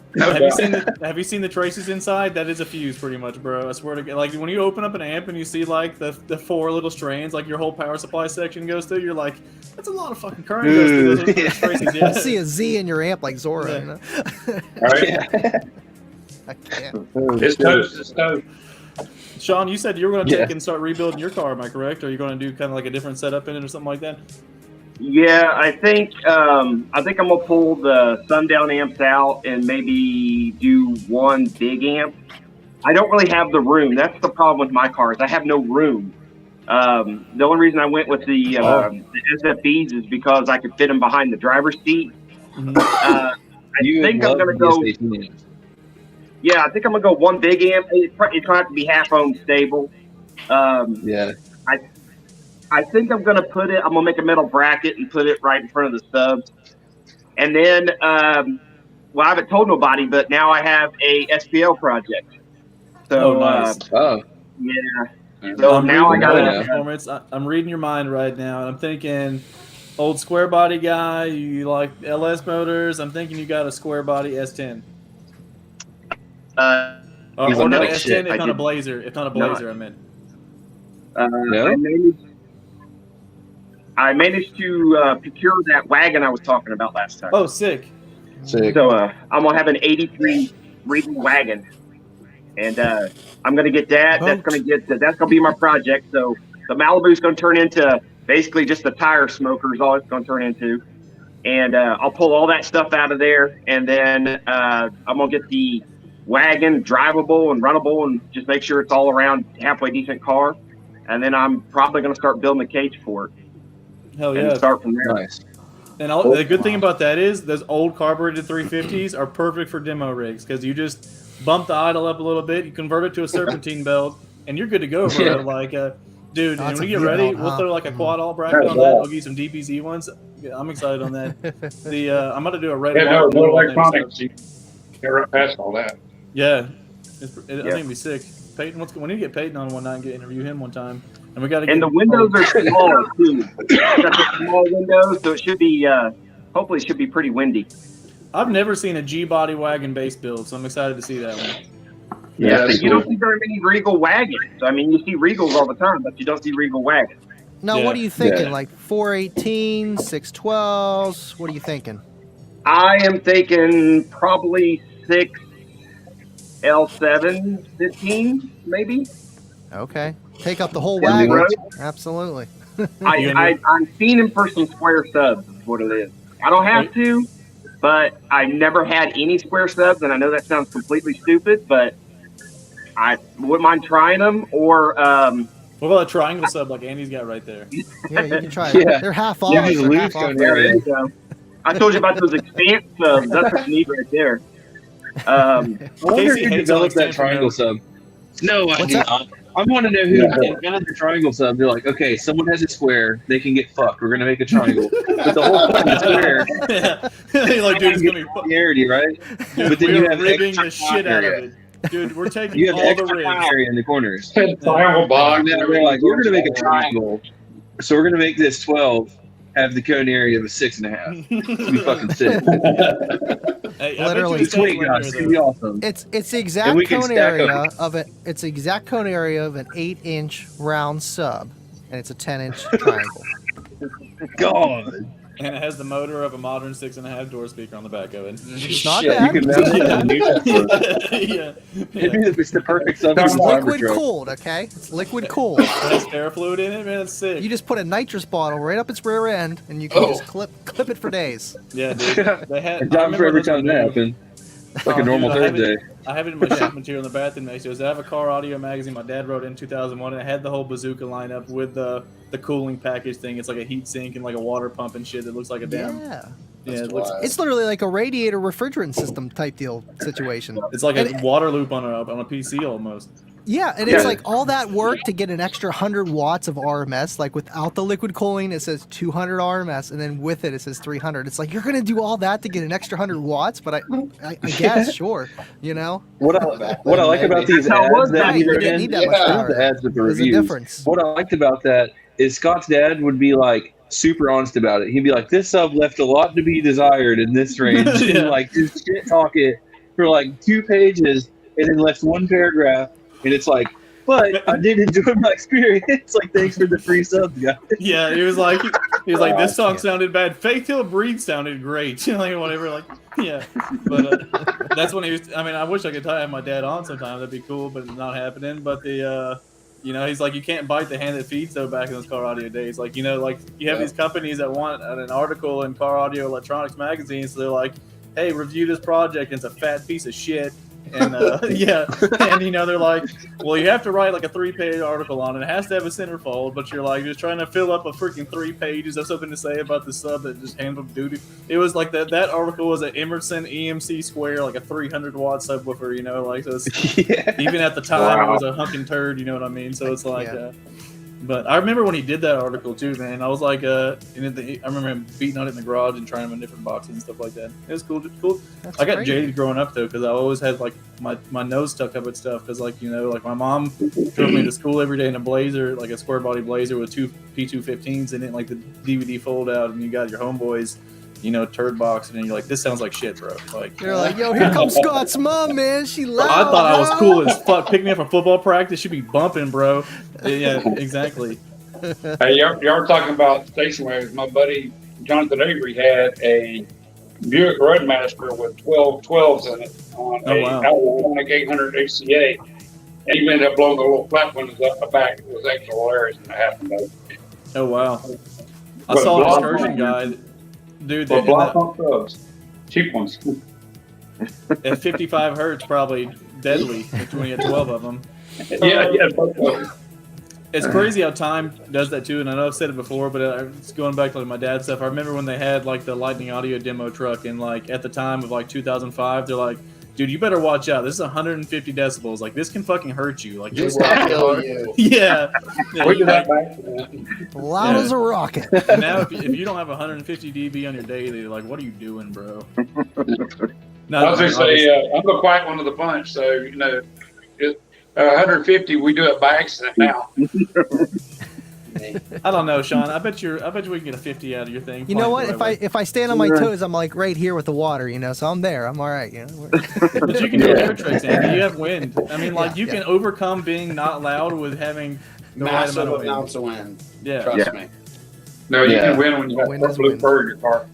Have you seen the traces inside? That is a fuse, pretty much, bro. I swear to God. Like when you open up an amp and you see like the 4 little strands, like your whole power supply section goes through, you're like, that's a lot of fucking current goes through those little traces. Yeah.
I see a Z in your amp like Zora.
Yeah.
You know?
All right.
Yeah.
I can't.
It's toast. It's toast.
Sean, you said you were going to
Yeah.
take and start rebuilding your car. Am I correct? Or are you going to do kind of like a different setup in it or something like that?
Yeah, I think I'm gonna pull the sundown amps out and maybe do one big amp. I don't really have the room. That's the problem with my cars. I have no room. The only reason I went with the SFBs is because I could fit them behind the driver's seat.
Mhm.
I think I'm gonna go. Yeah, I think I'm gonna go one big amp. It's going to have to be half ohm stable.
Yeah.
I think I'm gonna make a metal bracket and put it right in front of the subs. And then, well, I haven't told nobody, but now I have a SPL project. So,
Oh, nice.
Oh,
yeah. So
I'm
now I
reading
got
your
Yeah.
performance. I'm reading your mind right now. I'm thinking old square body guy. You like LS motors. I'm thinking you got a square body S10.
He's
Or
on
not
that
S10,
shit.
if
I
not a
did-
Blazer. If not a
No.
Blazer, I meant.
No?
I managed to procure that wagon I was talking about last time.
Oh, sick.
sick.
So I'm gonna have an '83 Regal wagon, and I'm gonna get that. That's gonna be my project. So the Malibu's gonna turn into basically just a tire smoker is all it's gonna turn into, and I'll pull all that stuff out of there, and then I'm gonna get the wagon drivable and runnable, and just make sure it's all around halfway decent car, and then I'm probably gonna start building a cage for it
Hell
and
yeah.
start from there.
Nice.
And the good thing about that is those old carbureted 350s are perfect for demo rigs because you just bump the idle up a little bit, you convert it to a serpentine belt, and you're good to go, bro.
Yeah.
Like, dude, and
That's
when
a
you get
good
ready,
belt,
we'll
huh?
throw like a quad all bracket on that. I'll give you some DPZ ones. Yeah, I'm excited on that. I'm gonna do a red.
Yeah, no,
white,
no
blue on that
electronics.
stuff.
You get right past all that.
Yeah, I think it'd be sick. Peyton, we need to get Peyton on one night and interview him one time. And we got to get.
And the windows are small too. Got the small windows, so it should be hopefully it should be pretty windy.
I've never seen a G body wagon base build, so I'm excited to see that one.
Yeah,
So
that's
you
cool.
don't see very many Regal wagons. I mean, you see Regals all the time, but you don't see Regal wagons.
Now,
Yeah.
what are you thinking?
Yeah.
Like 418, 612s? What are you thinking?
I am thinking probably 6L7 15, maybe.
Okay. Take up the whole
Down the
wagon.
road.
Absolutely.
I'm fiending for some square subs, is what it is. I don't have to, but I've never had any square subs, and I know that sounds completely stupid, but I wouldn't mind trying them. Or
What about a triangle sub like Andy's got right there?
Yeah, you can try it.
Yeah.
They're half off.
Yeah, just
They're
lose
half off.
cone
There
area.
you go. I told you about those expanse subs. That's what you need right there.
I wonder
Casey
who
hates
developed
on
that triangle sub. No
What's
idea.
that?
I want to know who invented the triangle sub. They're like, okay, someone has a square, they can get fucked. We're gonna make a triangle. But the whole point of the square,
Yeah. You're like, dude, it's
you
gonna
get
be
linearity, right?
dude,
But then
we
you
are
have
ribbing
extra
the shit out of
area.
it. Dude, we're taking
You have
all the
extra
ribs.
cone area in the corners.
Triangle
And
box.
now they're like, we're gonna make a triangle. So we're gonna make this 12 have the cone area of a 6.5. It's gonna be fucking sick.
Hey,
Literally.
I bet you
Sweet God, it's gonna be awesome.
It's the
And
exact
we can
cone
stack
area
them.
of it. It's the exact cone area of an 8-inch round sub, and it's a 10-inch triangle.
God.
And it has the motor of a modern 6.5 door speaker on the back of it.
It's not
Shit,
bad.
You can mount it on a new
yeah.
It's the perfect sub
It's
for a fiber
liquid
truck.
cooled, okay? It's liquid cooled.
It has air fluid in it, man. It's sick.
You just put a nitrous bottle right up its rear end, and you can just clip it for days.
Yeah, dude. They had.
It
I
died for
remember
every
those were
time that
new.
happened. Like
Oh,
a normal
dude,
Thursday.
I have it in my shop material in the bathroom next to us. I have a car audio magazine my dad wrote in 2001, and it had the whole bazooka lineup with the cooling package thing. It's like a heat sink and like a water pump and shit. It looks like a damn.
Yeah.
Yeah, it looks.
It's literally like a radiator refrigerant system type deal situation.
It's like a
And-
water loop on a PC almost.
Yeah, and it's like all that work to get an extra 100 watts of RMS. Like without the liquid cooling, it says 200 RMS, and then with it says 300. It's like you're gonna do all that to get an extra 100 watts, but I guess sure, you know.
What I like about these
That's how it was
ads that
Right,
he
you
wrote
didn't
in,
need that much power.
the ads with the
There's a
reviews.
difference.
What I liked about that is Scott's dad would be like super honest about it. He'd be like, "This sub left a lot to be desired in this range,"
Yeah.
and like just shit talk it for like 2 pages, and then left 1 paragraph, and it's like, "But I did enjoy my experience. Like, thanks for the free sub, guys."
Yeah, he was like, this song sounded bad. Faith Hill Breed sounded great. Like whatever, like yeah. But that's when he was. I mean, I wish I could have my dad on sometime. That'd be cool, but it's not happening. But the he's like, you can't bite the hand that feeds. Though back in those car audio days, like like you have these companies that want an article in Car Audio Electronics magazine, so they're like, hey, review this project. And it's a fat piece of shit. And yeah, and they're like, well, you have to write like a 3-page article on it. It has to have a centerfold, but you're like just trying to fill up a freaking 3 pages of something to say about the sub that just handled duty. It was like that article was an Emerson EMC Square, like a 300-watt subwoofer, like so. It's,
Yeah.
even at the time, it was a hunking turd. You know what I mean? So it's like.
Yeah.
But I remember when he did that article too, man. I was like, I remember him beating on it in the garage and trying them in different boxes and stuff like that. It was cool. Cool.
That's
I got
crazy.
jaded growing up though, because I always had like my nose stuck up at stuff. Because like like my mom drove me to school every day in a Blazer, like a square body Blazer with 2 P215s in it, like the DVD fold out, and you got your homeboys, turd box, and then you're like, this sounds like shit, bro. Like
You're like, yo, here comes Scott's mom, man. She loud.
I thought I was
huh?
cool as fuck. Pick me up from football practice, should be bumping, bro. Yeah, exactly.
Hey, y'all were talking about station wagons. My buddy Jonathan Avery had a Buick Roadmaster with 12 12s in it on
Oh,
a
wow.
Outlaw 800 ACA. And he ended up blowing the little flat windows up the back. It was actually hilarious when it happened, though.
Oh wow. I
But
saw an
block
excursion
on-
guy, dude.
But
in
block
that-
on subs. Cheap ones.
at 55 hertz, probably deadly when you had 12 of them.
Yeah, both of them.
It's crazy how time does that too, and I know I've said it before, but it's going back to like my dad's stuff. I remember when they had like the Lightning Audio demo truck, and like at the time of like 2005, they're like, "Dude, you better watch out. This is 150 decibels. Like this can fucking hurt you. Like
Just
just
kill you.
yeah."
We did that back then.
Loud
Yeah.
as a rocket.
And now if you don't have 150 dB on your daily, like, what are you doing, bro? No,
I was going to say, I'm the quiet one of the bunch, so, 150, we do it by accident now.
I don't know, Sean. I bet we can get a 50 out of your thing.
You know what?
Fine,
If I stand on my toes, I'm like right here with the water, so I'm there. I'm all right,
But you can do air tricks, Andy. You have wind. I mean, like you
Yeah.
can overcome being not loud with having the right
Massive
amount of wind.
amounts of wind.
Yeah.
Trust me.
No, you
Yeah.
can win when you have
Wind is
blue
wind.
fur in your car.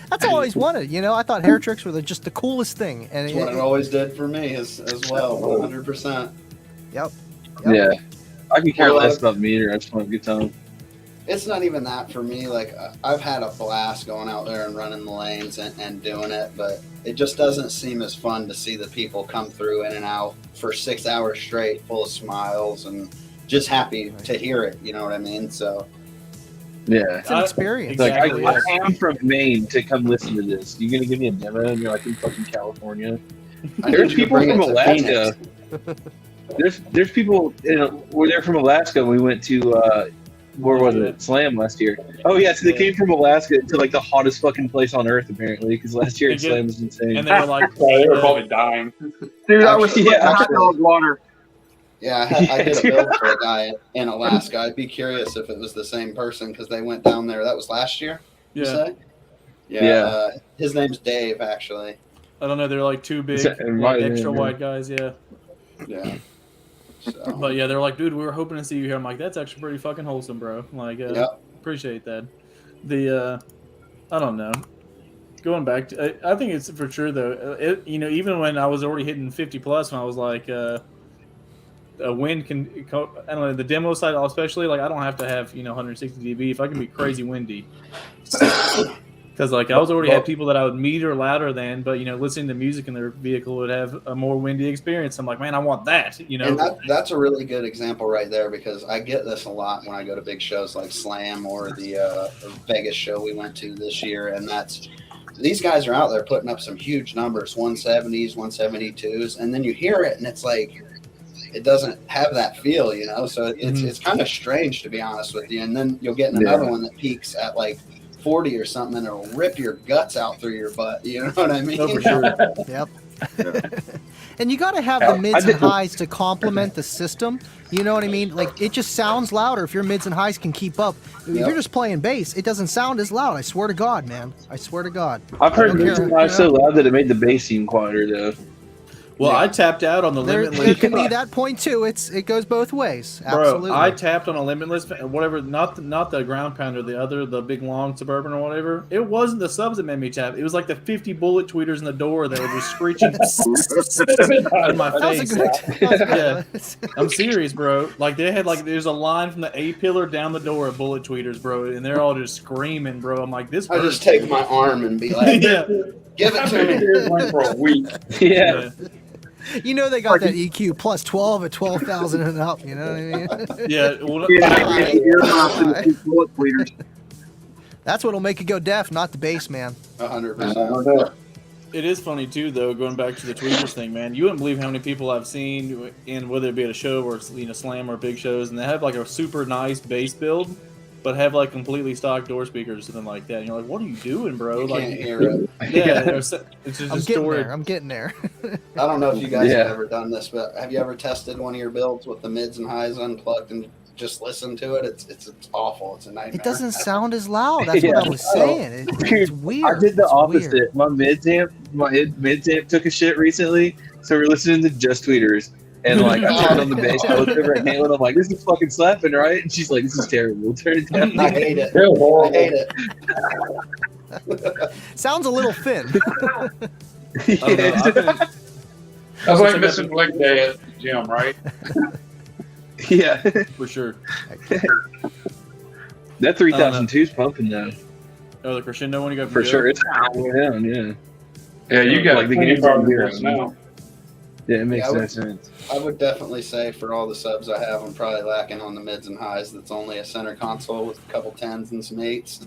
That's all I always wanted. I thought hair tricks were just the coolest thing. And
That's what it always did for me as well, 100%.
Yep.
Yeah. I can care
Well,
less about the meter. I just want a good time.
It's not even that for me. Like, I've had a blast going out there and running the lanes and doing it, but it just doesn't seem as fun to see the people come through in and out for 6 hours straight, full of smiles and just happy to hear it. You know what I mean? So
Yeah.
It's an experience.
Exactly.
Like, I am from Maine to come listen to this. You gonna give me a demo and you're like in fucking California?
I
There's
need you to
people
bring
from
it to
Alaska.
Phoenix.
There's people. Where they're from Alaska. We went to where was it? Slam last year. Oh yeah, so they came from Alaska to like the hottest fucking place on earth apparently because last year at Slam was insane.
And they were like,
They were probably dying.
Dude, I was sweating hot
actually-
dog water.
Yeah, I did a build for a guy in Alaska. I'd be curious if it was the same person because they went down there. That was last year. You
yeah.
say? Yeah. His name's Dave, actually.
I don't know. They're like two big,
It might have
extra
been,
white guys. Yeah.
Yeah. So,
But yeah, they're like, dude, we were hoping to see you here. I'm like, that's actually pretty fucking wholesome, bro. Like,
Yep.
appreciate that. The, I don't know. Going back to, I think it's for sure though. Even when I was already hitting 50 plus, when I was like, a wind can, I don't know, the demo side especially. Like, I don't have to have 160 dB if I can be crazy windy. Because like I was already had people that I would meter louder than, but listening to music in their vehicle would have a more windy experience. I'm like, man, I want that.
And that's a really good example right there because I get this a lot when I go to big shows like Slam or the Vegas show we went to this year, and that's these guys are out there putting up some huge numbers, 170s, 172s, and then you hear it and it's like it doesn't have that feel, So it's kind of strange to be honest with you. And then you'll get another one that peaks at like 40 or something, and it'll rip your guts out through your butt. You know what I mean?
Oh, for sure.
Yep. And you got to have the mids and highs to complement the system. You know what I mean? Like, it just sounds louder if your mids and highs can keep up. If you're just playing bass, it doesn't sound as loud. I swear to God, man. I swear to God.
I've heard
don't
mids
care,
and highs so loud that it made the bass seem quieter though.
Well, I tapped out on the
There
Limitless.
can be that point too. It goes both ways. Absolutely.
Bro, I tapped on a Limitless, whatever, not the ground pounder, the big long Suburban or whatever. It wasn't the subs that made me tap. It was like the 50 bullet tweeters in the door that were just screeching in my face. Yeah, I'm serious, bro. Like they had there's a line from the A pillar down the door of bullet tweeters, bro, and they're all just screaming, bro. I'm like, this.
I just take my arm and be like,
yeah.
give it to me.
It went for a week.
Yeah.
They got that EQ plus 12 at 12,000 and up. You know what I mean?
Yeah. Well,
Bullet tweeters.
That's what'll make you go deaf, not the bass, man.
100%.
it is funny too, though. Going back to the tweeters thing, man, you wouldn't believe how many people I've seen in whether it be at a show or Slam or big shows, and they have like a super nice bass build, but have like completely stock door speakers or something like that. And you're like, what are you doing, bro?
You
like,
can't hear it.
Yeah, it's just
I'm getting there. I'm getting there.
I don't know if you guys have ever done this, but have you ever tested one of your builds with the mids and highs unplugged and just listen to it? It's awful. It's a nightmare.
It doesn't sound as loud. That's what I was saying. It's weird.
I did the
It's
opposite.
weird.
My mids amp took a shit recently, so we're listening to just tweeters. And like I turned on the bass, I looked over at Caitlin, I'm like, this is fucking slapping, right? And she's like, this is terrible. Turn it down.
I hate it. I hate it.
Sounds a little thin.
That's like missing leg day at the gym, right?
Yeah.
for sure.
That 3002 is pumping though.
Oh, the crescendo one you got from
For
Joe?
sure. It's way down, yeah.
Yeah, you got
Like the
plenty of
games are
progress
weird.
now.
Yeah, it makes
Yeah,
no sense.
I would definitely say for all the subs I have, I'm probably lacking on the mids and highs. That's only a center console with a couple 10s and some 8s.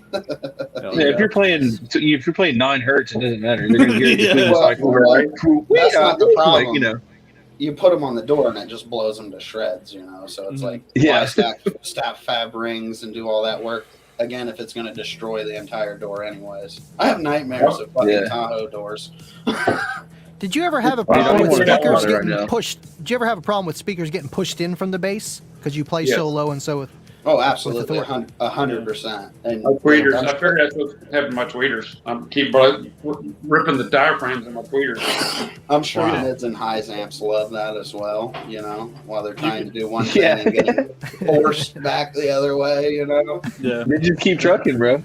Hell
Yeah, if you're playing 9 hertz, it doesn't matter. They're gonna hear it
Yeah.
between the cycle,
Well,
right?
that's not the problem.
Like, you know.
You put them on the door and it just blows them to shreds, So it's like,
Yeah.
why stack fab rings and do all that work again if it's going to destroy the entire door anyways. I have nightmares of fucking Tahoe doors.
Did you ever have a
I don't
problem with
wanna talk
speakers
about it right
getting
now.
pushed? Did you ever have a problem with speakers getting pushed in from the bass because you play so low and so with?
Oh, absolutely,
With
100%. And
My tweeters. I figured that's what's happening to my tweeters. I'm keep ripping the diaphragms in my tweeters.
I'm sure
Wow.
mids and highs amps love that as well, while they're trying to do one thing and getting forced back the other way,
Yeah.
They just keep trucking, bro.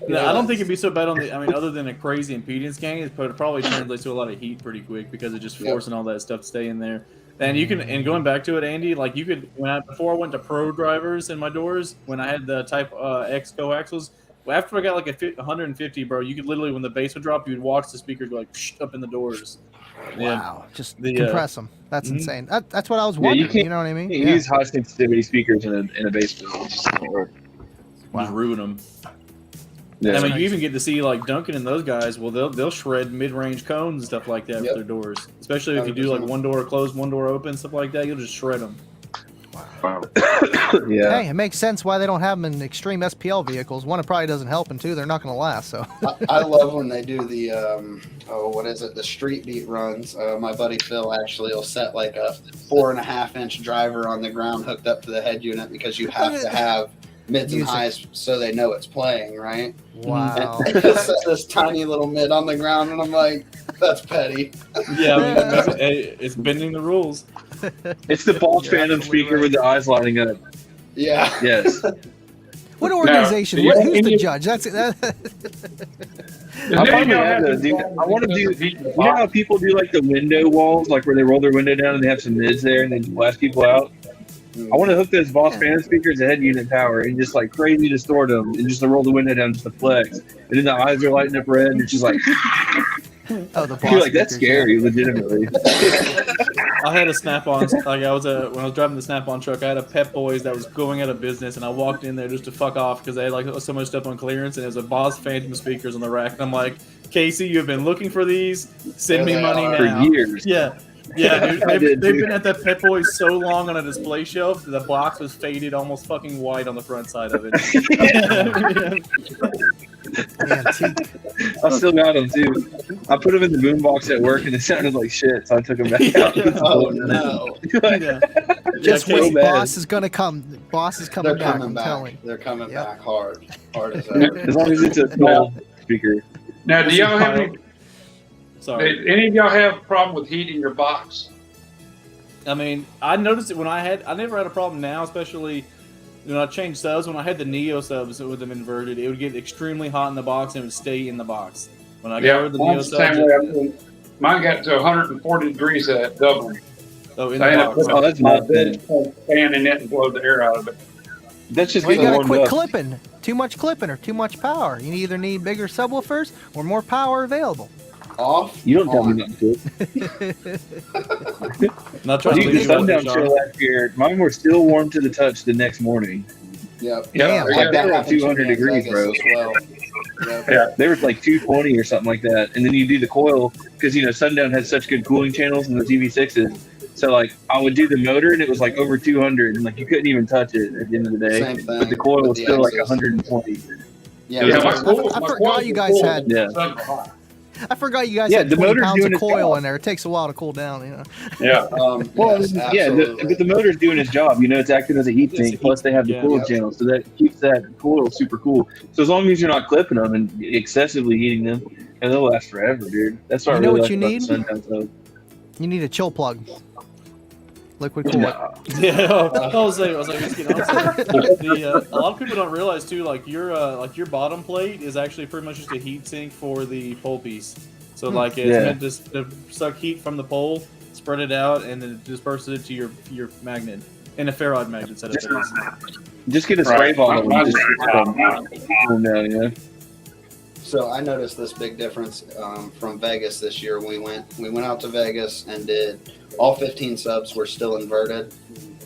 No, I don't think it'd be so bad on the. I mean, other than a crazy impedance gain, it probably translates to a lot of heat pretty quick because it's just forcing all that stuff to stay in there. And you can, and going back to it, Andy, like before I went to pro drivers in my doors, when I had the Type X coaxials, after I got like 150, bro, you could literally, when the bass would drop, you'd watch the speakers go like up in the doors.
Wow, just
The,
compress them. That's
mhm.
insane. That's what I was
Yeah,
wondering.
you
You, know what I mean?
You use high sensitivity speakers in a bass build. It just doesn't work.
Just ruin them.
Yeah.
I mean, you even get to see like Duncan and those guys. Well, they'll shred mid-range cones and stuff like that with their doors. Especially if you do like
100%.
one door closed, one door open, stuff like that. You'll just shred them.
Yeah.
Hey, it makes sense why they don't have them in extreme SPL vehicles. One, it probably doesn't help, and two, they're not going to last. So
I love when they do the what is it? The street beat runs. My buddy Phil actually will set like a 4.5-inch driver on the ground hooked up to the head unit because you have to have mids and
Music.
highs so they know it's playing, right?
wow.
And he'll set this tiny little mid on the ground, and I'm like, that's petty.
Yeah, I mean, it's bending the rules.
It's the Boss
You're
Phantom
absolutely
speaker
right.
with the eyes lighting up.
Yeah.
Yes.
What organization?
Now,
Who's the judge? That's it.
I probably have to do. I want to do. You know how people do like the window walls, like where they roll their window down and they have some mids there and they blast people out. I want to hook those Boss Phantom speakers to head unit power and just like crazy distort them and just to roll the window down just to flex. And then the eyes are lighting up red and it's just like,
Oh, the boss.
you're like, that's
speakers,
scary, legitimately.
I had a Snap-on, like when I was driving the Snap-on truck, I had a Pep Boys that was going out of business, and I walked in there just to fuck off because they had like so much stuff on clearance, and it was a Boss Phantom speakers on the rack. And I'm like, Casey, you've been looking for these. Send me
There they
money
are.
now.
For years.
Yeah. Yeah, dude,
I did
they've
too.
been at that Pep Boys so long on a display shelf that the box was faded almost fucking white on the front side of it.
Yeah, antique.
I still got them too. I put them in the boombox at work and it sounded like shit, so I took them back out.
Oh no.
Yeah.
Just
Yeah,
wait,
Casey-
boss is gonna come. Boss is coming
They're
back.
coming
I'm
back.
telling.
They're coming
Yep.
back hard as ever.
As long as it's a small speaker.
Now, do y'all have any?
Sorry.
Did any of y'all have a problem with heating your box?
I mean, I noticed it when I never had a problem now, especially when I changed subs. When I had the Neo subs with them inverted, it would get extremely hot in the box and it would stay in the box. When I got rid of the Neo
mine's the same
subs,
way. Mine got to 140 degrees at doubling.
oh, in
So I
the
ended up
box.
putting
Oh, that's not bad.
fan in it and blow the air out of it.
That's just
Well, you
getting
gotta
warmed
quit
up.
clipping. Too much clipping or too much power. You either need bigger subwoofers or more power available.
Off.
You don't tell me
on.
not to.
Not trying to
Dude,
leave
the
you with
sundown
it,
show
Sean.
last year, mine were still warm to the touch the next morning.
Yep.
Damn.
Like
Like
that
they're at
happened to
200
me in
degrees,
Vegas
bro.
as well. Yep.
They were like 220 or something like that. And then you do the coil because, you know, Sundown has such good cooling channels in the TV6s. So, like, I would do the motor and it was like over 200 and, like, you couldn't even touch it at the end of the day.
Same thing
But the coil
with
was
the
still like
X's.
120.
Yeah.
Yeah,
I
forgot you guys had-
Yeah.
I forgot you guys
Yeah,
had
the
20
motor's
pounds
doing
of
its
coil
job.
in there. It takes a while to cool down, you know.
Yeah.
Well,
Yes,
yeah,
absolutely.
but the motor's doing its job. You know, it's acting as a heat
It's a
sink. Plus, they have the
yeah.
cooling
Yep.
channel, so that keeps that coil super cool. So as long as you're not clipping them and excessively heating them, and they'll last forever, dude. That's what
You
I
know
really
what
like
you
about
need?
the Sundown stuff.
You need a chill plug. Liquid coolant.
Nah.
Yeah, I was like, just kidding. A lot of people don't realize too, like your bottom plate is actually pretty much just a heat sink for the pole piece. So like it's
Yeah.
meant to suck heat from the pole, spread it out, and then it disperses it to your magnet. In a ferrite magnet setup. It is.
Just get a
Right.
spray bottle and just
Right.
cool them down, you know?
So I noticed this big difference from Vegas this year. We went out to Vegas and did all 15 subs were still inverted.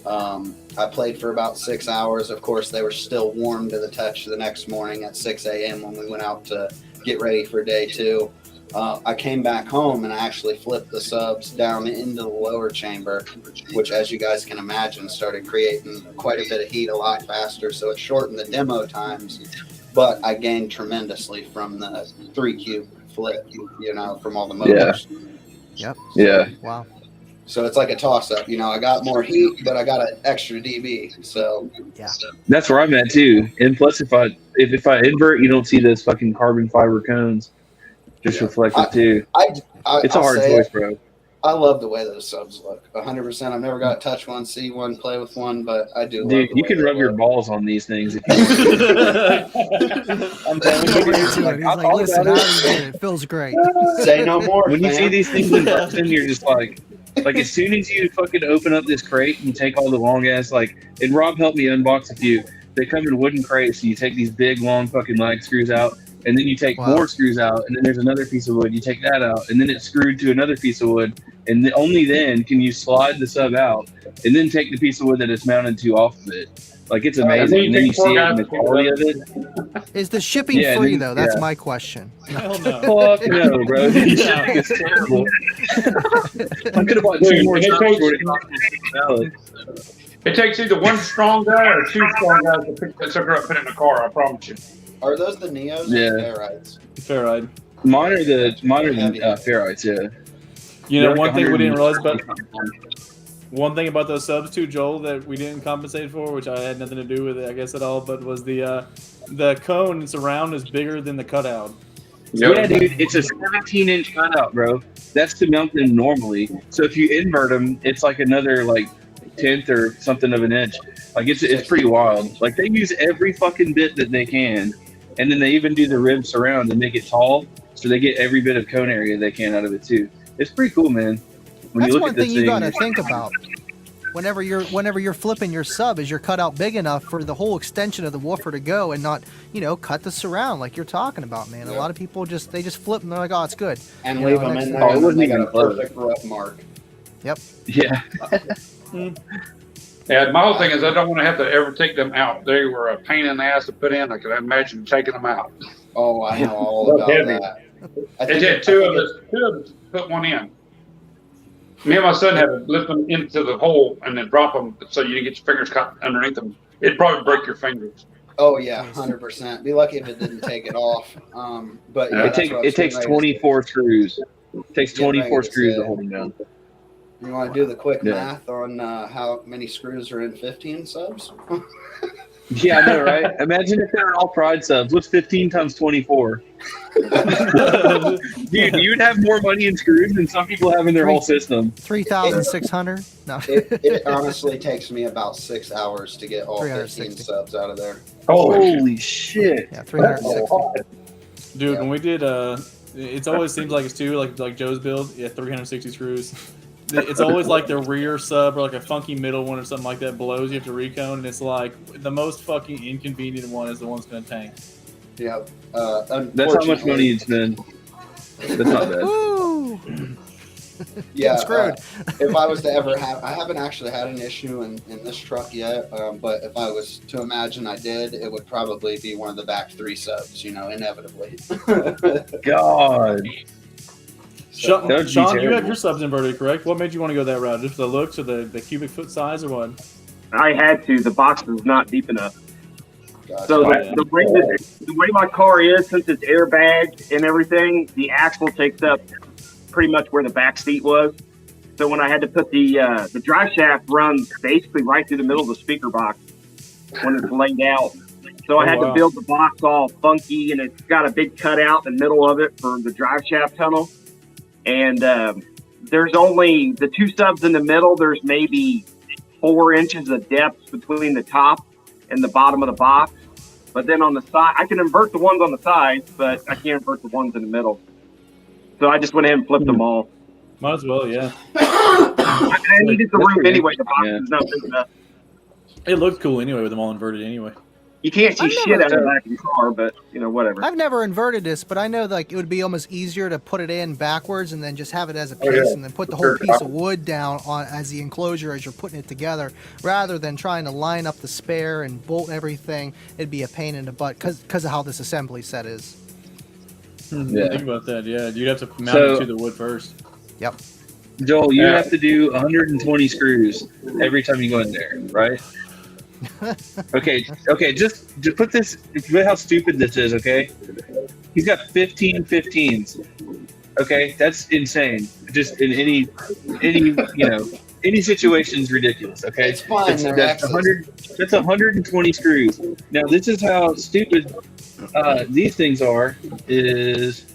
I played for about 6 hours. Of course, they were still warm to the touch the next morning at 6 a.m. when we went out to get ready for day 2. I came back home and I actually flipped the subs down into the lower chamber, which, as you guys can imagine, started creating quite a bit of heat a lot faster. So it shortened the demo times, but I gained tremendously from the 3-cube flip, you know, from all the motors.
Yep.
Yeah.
Wow.
So it's like a toss-up. You know, I got more heat, but I got an extra dB. So
That's where I'm at too. And plus, if I invert, you don't see those fucking carbon fiber cones just
Yeah.
reflected too. It's a
I'll
hard
say
choice,
it,
bro.
I love the way those subs look. 100%. I've never got to touch one, see one, play with one, but I do.
Dude,
love the
you
way
can
they
rub your
look.
balls on these things if you want. I'm telling you, dude.
He's
Like, I'll
like,
talk
listen,
about
I
it.
get it. It feels great.
Say no more.
When you
fam.
see these things in person, you're just like as soon as you fucking open up this crate and take all the long ass and Rob helped me unbox a few. They come in wooden crates. So you take these big, long fucking lag screws out, and then you take more screws out, and then there's another piece of wood. You take that out, and then it's screwed to another piece of wood, and only then can you slide the sub out, and then take the piece of wood that it's mounted to off of it. Like, it's amazing. And then you see it in the quality of it.
Is the shipping free, though? That's my question.
Hell no.
Fuck no, bro. It's terrible. I could have bought 2 more subs for it.
It takes either one strong guy or 2 strong guys to pick that sucker up and put it in the car, I promise you.
Are those the Neos
Yeah.
or Ferrites?
Ferrite.
Mine are the Ferrites, yeah.
You know,
They're
one thing we didn't realize about
$100.
one thing about those subs too, Joel, that we didn't compensate for, which I had nothing to do with it, I guess, at all, but was the cone and surround is bigger than the cutout.
Yeah, dude, it's a 17-inch cutout, bro. That's to mount them normally. So if you invert them, it's like another like 10th or something of an inch. Like it's pretty wild. Like they use every fucking bit that they can, and then they even do the rib surround and make it tall, so they get every bit of cone area they can out of it too. It's pretty cool, man. When
That's
you look
one
at this
thing you got to think about. Whenever you're flipping your sub, is your cutout big enough for the whole extension of the woofer to go and not, cut the surround like you're talking about, man.
Yeah.
A lot of people they just flip and they're like, oh, it's good.
And
You
leave
know,
them
next
in
thing-
there.
Oh, it
and
wasn't
they got
even
a
close.
perfect rough mark.
Yeah.
Yeah, my whole thing is I don't want to have to ever take them out. They were a pain in the ass to put in. I can imagine taking them out.
Oh, I know all about
Heavy.
that.
They had two of us put one in. Me and my son had to lift them into the hole and then drop them so you didn't get your fingers caught underneath them. It'd probably break your fingers.
Oh yeah, 100%. Be lucky if it didn't take it off. But yeah,
It takes 24 screws. It takes
Yeah,
24
right,
screws to
yeah.
hold them down.
You want to do the quick
Yeah.
math on how many screws are in 15 subs?
Yeah, I know, right? Imagine if they were all Pride subs. What's 15 times 24? Dude, you'd have more money in screws than some people have in their whole system.
3,600? No.
It honestly takes me about 6 hours to get all 15
360.
subs out of there.
Holy shit.
Yeah, 360.
Dude,
Yeah.
when we did, it always seems like it's too, like Joe's build, 360 screws. It's always like the rear sub or like a funky middle one or something like that blows. You have to recone, and it's like the most fucking inconvenient one is the one that's going to tank.
Yeah.
That's how much money you'd spend. That's not bad.
Woo!
Yeah,
screwed.
if I was to ever have, I haven't actually had an issue in this truck yet, but if I was to imagine I did, it would probably be one of the back 3 subs, inevitably.
God.
Sean,
That would be
you have
terrible.
your subs inverted, correct? What made you want to go that route? Just the looks or the cubic foot size or what?
I had to. The box is not deep enough.
Gotcha.
So
yeah.
the way my car is, since it's airbagged and everything, the axle takes up pretty much where the back seat was. So when I had to put the drive shaft runs basically right through the middle of the speaker box when it's laid out. So I had to build the box all funky, and it's got a big cutout in the middle of it for the drive shaft tunnel. And there's only the 2 subs in the middle. There's maybe 4 inches of depth between the top and the bottom of the box. But then on the side, I can invert the ones on the sides, but I can't invert the ones in the middle. So I just went ahead and flipped them all.
Might as well, yeah.
I needed the
That's
room
pretty
anyway. The box
yeah.
is not big enough.
It looked cool anyway with them all inverted anyway.
You can't see
I've
shit
never-
out of the back of the car, but whatever.
I've never inverted this, but I know it would be almost easier to put it in backwards and then just have it as a piece and then put the whole piece of wood down on as the enclosure as you're putting it together, rather than trying to line up the spare and bolt everything. It'd be a pain in the butt because of how this assembly set is.
Yeah.
Think about that, yeah. You'd have to mount
So-
it to the wood first.
Yep.
Joel, you
Yeah.
have to do 120 screws every time you go in there, right? Okay, just put this, look how stupid this is, okay? He's got 15 15s. Okay, that's insane. Just in any situation is ridiculous, okay?
It's fine. They're
That's
X's.
that's 120 screws. Now this is how stupid these things are, is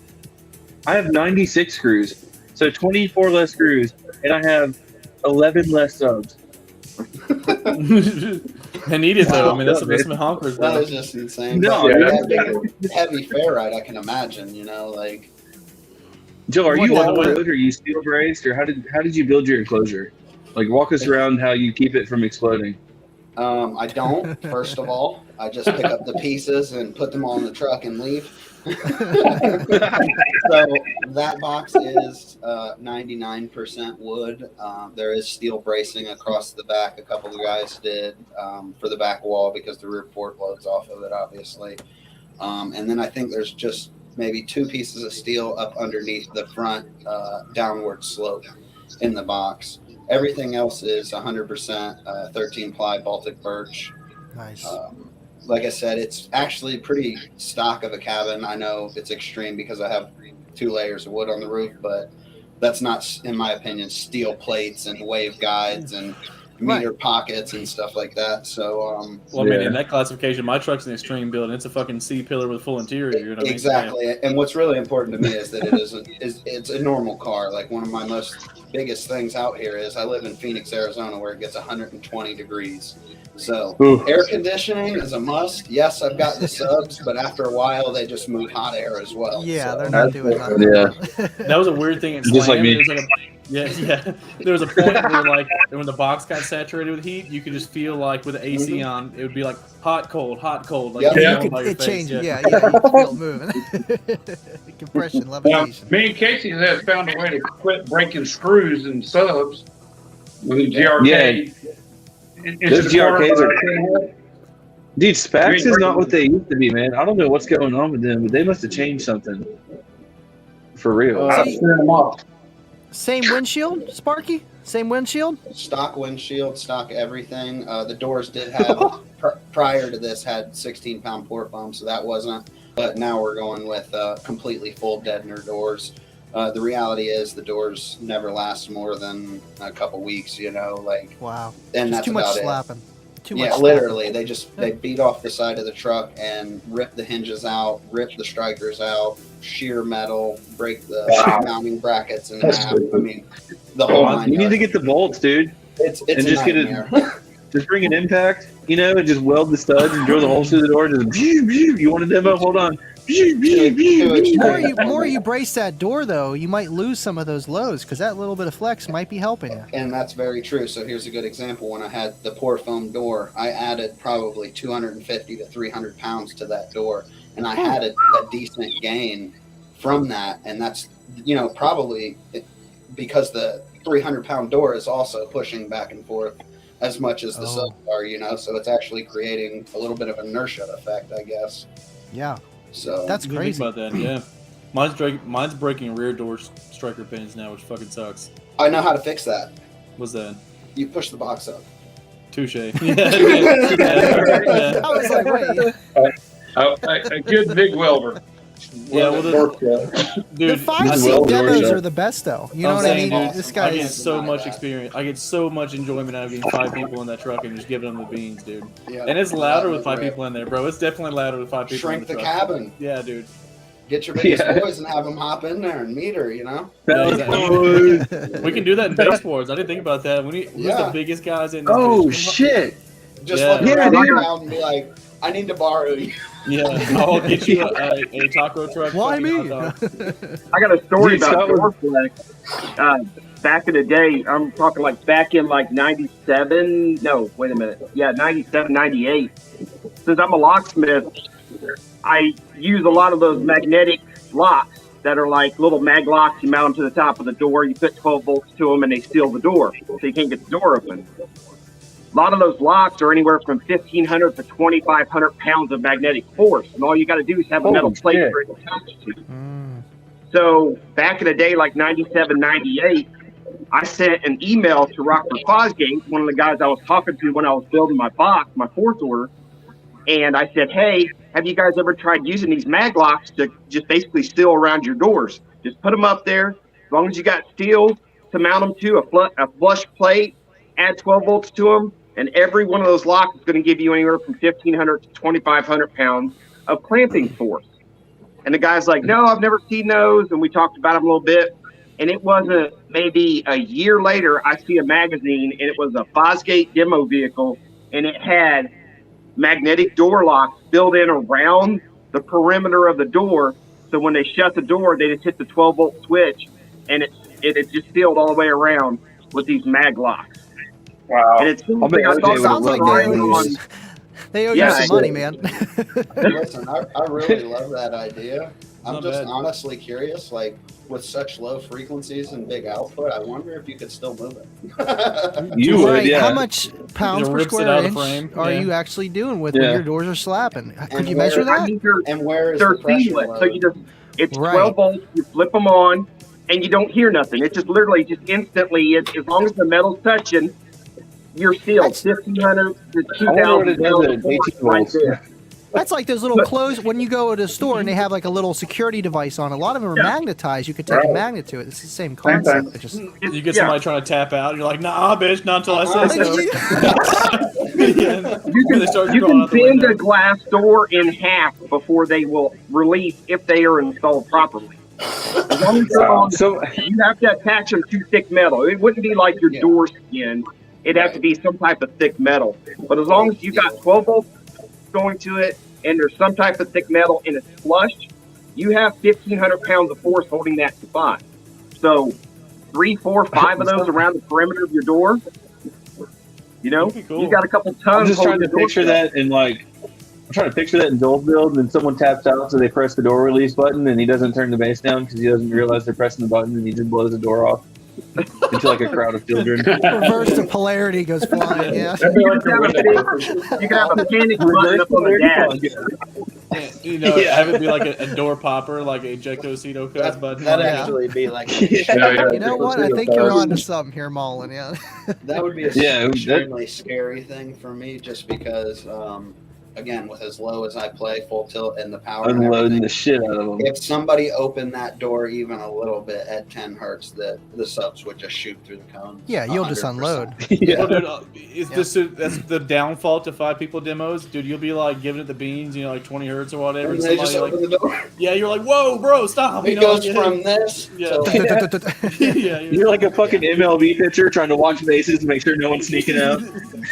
I have 96 screws. So 24 less screws, and I have 11 less subs.
I need it though. I mean, that's
Wow.
some honkers.
That
Though.
is just insane.
No,
But
yeah.
heavy ferrite, I can imagine. Like
Joe, are
What
you
the
all
way-
wood or are you steel braced, or how did you build your enclosure? Like, walk us around how you keep it from exploding.
I don't. First of all, I just pick up the pieces and put them all in the truck and leave. So that box is 99% wood. There is steel bracing across the back. A couple of guys did for the back wall because the rear port loads off of it, obviously. And then I think there's just maybe 2 pieces of steel up underneath the front downward slope in the box. Everything else is 100% 13 ply Baltic birch.
Nice.
Like I said, it's actually pretty stock of a cabin. I know it's extreme because I have 2 layers of wood on the roof, but that's not, in my opinion, steel plates and wave guides and meter pockets and stuff like that. So,
well, I mean, in that classification, my truck's an extreme build, and it's a fucking C-pillar with full interior. You know what
exactly.
I mean?
And what's really important to me is that it's a normal car. Like, one of my biggest things out here is I live in Phoenix, Arizona, where it gets 120 degrees. So air conditioning is a must. Yes, I've got the subs, but after a while they just move hot air as well.
Yeah,
so.
they're not doing that.
Yeah.
That was a weird thing in
Just like
Slam.
me.
Yeah. There was a point where, like, when the box got saturated with heat, you could just feel like with the AC on, it would be like hot, cold, hot, cold. Like,
It changes. Yeah, you can feel it moving. Compression,
Now,
levitation.
me and Casey has found a way to quit breaking screws and subs with a GRK.
Yeah. Those GRKs are. Dude, Spax is not what they used to be, man. I don't know what's going on with them, but they must have changed something. For real.
Same windshield, Sparky? Same windshield?
Stock windshield, stock everything. The doors did have, prior to this, had 16-pound port foam, so that wasn't. But now we're going with completely full Deadner doors. The reality is the doors never last more than a couple weeks, you know, like.
Wow.
And
Just
that's
too much
about it.
slapping. Too much
Yeah,
slapping.
literally. They beat off the side of the truck and rip the hinges out, rip the strikers out, shear metal, break the mounting brackets in half. I mean, the whole nine
You need to
yards.
get the bolts, dude.
It's
and
a
just get
nightmare.
Just bring an impact, you know, and just weld the studs and drill the holes through the door. Just you want a demo? Hold on.
The more you brace that door, though, you might lose some of those lows because that little bit of flex might be helping you.
And that's very true. So here's a good example. When I had the pour foam door, I added probably 250 to 300 pounds to that door, and I had a decent gain from that. And that's, you know, probably because the 300-pound door is also pushing back and forth as much as the subs are, you know. So it's actually creating a little bit of inertia effect, I guess.
Yeah.
So
That's
You think
crazy.
about that, yeah. Mine's breaking rear door striker pins now, which fucking sucks.
I know how to fix that.
What's that?
You push the box up.
Touche. Yeah.
I was like, wait.
A good big welder.
Yeah, well,
The
dude,
5-seat demos are the best, though. You know what I mean? This guy
I get
is.
so much experience. I get so much enjoyment out of getting 5 people in that truck and just giving them the beans, dude.
Yeah,
And it's louder with 5
great.
people in there, bro. It's definitely louder with 5 people
Shrink
in
the
the truck.
cabin.
Yeah, dude.
Get your biggest
Yeah.
boys and have them hop in there and meet her, you know?
Yeah, exactly. We can do that in baseboards. I didn't think about that. Who's
Yeah.
the biggest guys in this
Oh
bitch?
shit!
Just
Yeah.
look
Yeah,
around
dude.
now and be like, I need to borrow you.
Yeah, I'll get you a taco truck.
Why
fucking
me?
hot dog.
I got a story
Dude,
about
Scott was-
door flex. Back in the day, I'm talking like back in like 97. No, wait a minute. Yeah, 97, 98. Since I'm a locksmith, I use a lot of those magnetic locks that are like little mag locks. You mount them to the top of the door. You put 12 volts to them and they seal the door. So you can't get the door open. A lot of those locks are anywhere from 1,500 to 2,500 pounds of magnetic force. And all you got to do is have a metal
Holy
plate
shit.
for it to touch to. So back in the day, like 97, 98, I sent an email to Rockford Fosgate, one of the guys I was talking to when I was building my box, my 4th order. And I said, hey, have you guys ever tried using these mag locks to just basically seal around your doors? Just put them up there. As long as you got steel to mount them to, a flush plate, add 12 volts to them. And every one of those locks is going to give you anywhere from 1,500 to 2,500 pounds of clamping force. And the guy's like, no, I've never seen those. And we talked about them a little bit. And it wasn't maybe a year later, I see a magazine, and it was a Fosgate demo vehicle, and it had magnetic door locks built in around the perimeter of the door. So when they shut the door, they just hit the 12-volt switch, and it just sealed all the way around with these mag locks.
Wow.
And it's
I'll bet
I
RJ
thought
would
Sounds
love
like
that.
They owe
Yeah,
you some money, man.
Listen, I really love that idea. I'm
Not
just
bad.
honestly curious, like with such low frequencies and big output, I wonder if you could still move it.
You would,
Right.
yeah.
How much pounds per
rips it
square
out of
inch
the frame.
are
Yeah.
you actually doing with when
Yeah.
your doors are slapping? Could
And
you measure
where-
that?
I mean,
And where is
they're
the pressure
seamless. So you
load?
just, it's
Right.
12 volts, you flip them on, and you don't hear nothing. It's just literally just instantly, as long as the metal's touching, you're sealed.
That's-
1,500 to
I wonder what it
2,000
does
pounds
at
of force
18
right
volts.
there.
That's like those little clothes when you go to a store and they have like a little security device on. A lot of them are
Yeah.
magnetized. You could take a
Right.
magnet to it. It's the same
Same
concept.
thing.
It just
You get somebody trying to tap out, and you're like, nah, bitch, not until I
Uh-uh.
say so. Yeah. They start
You
crawling
can
out the
bend
window.
a glass door in half before they will release if they are installed properly. As long as they're on,
So
you have to attach them to thick metal. It wouldn't be like your
Yeah.
door skin. It'd have to be some type of thick metal. But as long as you got 12 volts going to it and there's some type of thick metal and it's flush, you have 1,500 pounds of force holding that spot. So 3, 4, 5 of those around the perimeter of your door. You know,
That'd be cool.
you got a couple
I'm
tons.
just trying
holding
to
the door
picture
shut.
that in like, I'm trying to picture that in dual build, and someone taps out, so they press the door release button, and he doesn't turn the bass down because he doesn't realize they're pressing the button, and he just blows the door off into like a crowd of children.
reverse the polarity goes flying. Yeah.
That'd be like the
You
window.
can have a panic button up on the dash.
Yeah, you know,
Yeah.
have it be like a door popper, like a ejectocito cuts
That,
button.
that'd
on it.
Yeah.
actually be like,
You know what? I think you're onto something here, Mullen. Yeah.
that would be a
Yeah, that-
extremely scary thing for me, just because, again, with as low as I play, full tilt, and the power and
Unloading
everything,
the shit out of them.
if somebody opened that door even a little bit at 10 hertz, the subs would just shoot through the cones.
Yeah, you'll just
100%.
unload.
Yeah.
Well, dude, is this that's the downfall to 5 people demos, dude? You'll be like giving it the beans, you know, like 20 hertz or whatever.
And
And
they just
somebody
open
like,
the door.
yeah, you're like, whoa, bro, stop.
It
You know,
goes
like,
from this
Yeah.
to
yeah,
You're like a fucking MLB pitcher trying to watch bases to make sure no one's sneaking out.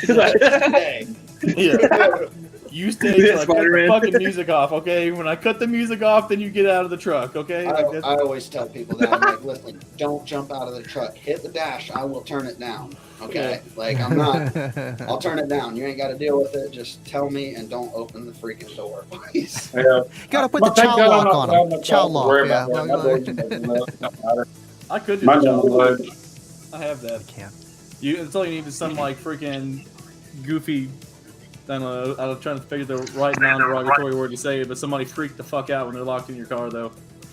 hey.
yeah. You stay
Yeah,
till I cut the
Spider-Man.
fucking music off, okay? When I cut the music off, then you get out of the truck, okay? Like, that's-
I always tell people that. I'm like, listen, don't jump out of the truck. Hit the dash. I will turn it down. Okay? Like, I'm not. I'll turn it down. You ain't got to deal with it. Just tell me and don't open the freaking door, please.
Yeah.
Gotta put
Well,
the
thank
child
God I'm
lock
not
on
loud
them.
enough
Child
to
lock.
worry
Yeah.
about that. My door doesn't know. It don't matter.
I could do
Mine
the
doesn't
job.
load.
I have that.
Can't.
That's all you need is some like freaking goofy. I don't know. I'm trying to figure the right non-derogatory word to say, but somebody freaked the fuck out when they're locked in your car, though.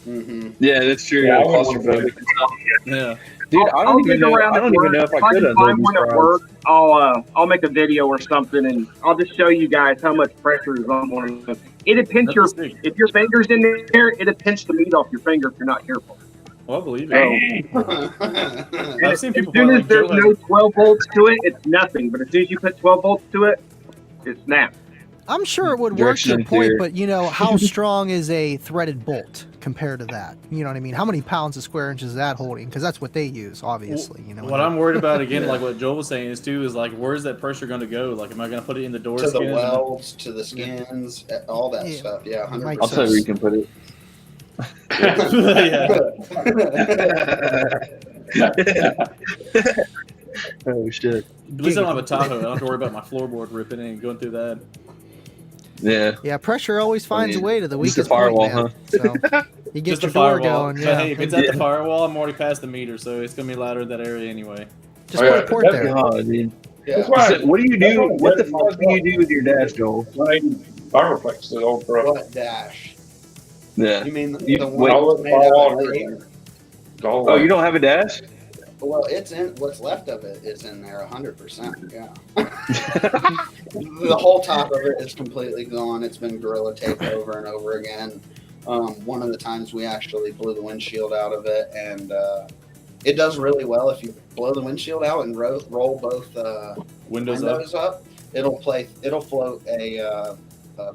Mm-hmm.
Yeah, that's true.
Yeah, I
Yeah,
wouldn't want to.
Yeah.
Dude, I don't even
dig
know.
around
I don't
at
even know
work.
if I could
can
unload
find
these
one at
fries.
work, I'll make a video or something, and I'll just show you guys how much pressure is on one of them. It'd pinch your,
That's sick.
if your finger's in there, it'd pinch the meat off your finger if you're not careful.
Well, I believe it.
And
I've seen people
as soon
play
as
like
there's
Joe
no 12 volts to it, it's nothing. But as soon as you put 12 volts to it, it snaps.
I'm sure it would work
Direction
to a point,
unclear.
but you know, how strong is a threaded bolt compared to that? You know what I mean? How many pounds of square inches is that holding? Because that's what they use, obviously. You know.
What I'm worried about again, like what Joel was saying, is too, is like where's that pressure going to go? Like, am I going to put it in the door
To the
skins?
welds, to the skins, all that
Yeah.
stuff. Yeah,
Might
100%.
I'll tell you where you can put it. Oh shit.
At least I don't have a Tahoe. I don't have to worry about my floorboard ripping and going through that.
Yeah.
Yeah, pressure always finds
mean,
a way to the
just a
weakest point,
firewall,
man. So you get
Just
your
the
door
firewall.
going.
But
Yeah.
hey, if it's at
Yeah.
the firewall, I'm already past the meter, so it's going to be louder in that area anyway.
Just
Oh,
put
yeah.
a port
That's
there.
Oh, dude.
Yeah.
That's why.
So what do you do? What the fuck do you do with your dash, Joel?
Fireflex is old bro.
What dash?
Yeah.
You mean
You-
the
wait.
one that's made out of laser?
Oh, you don't have a dash?
Well, it's in. What's left of it is in there, 100%. Yeah. The whole top of it is completely gone. It's been Gorilla taped over and over again. One of the times we actually blew the windshield out of it, and it does really well if you blow the windshield out and roll both
Windows up.
windows up. It'll float a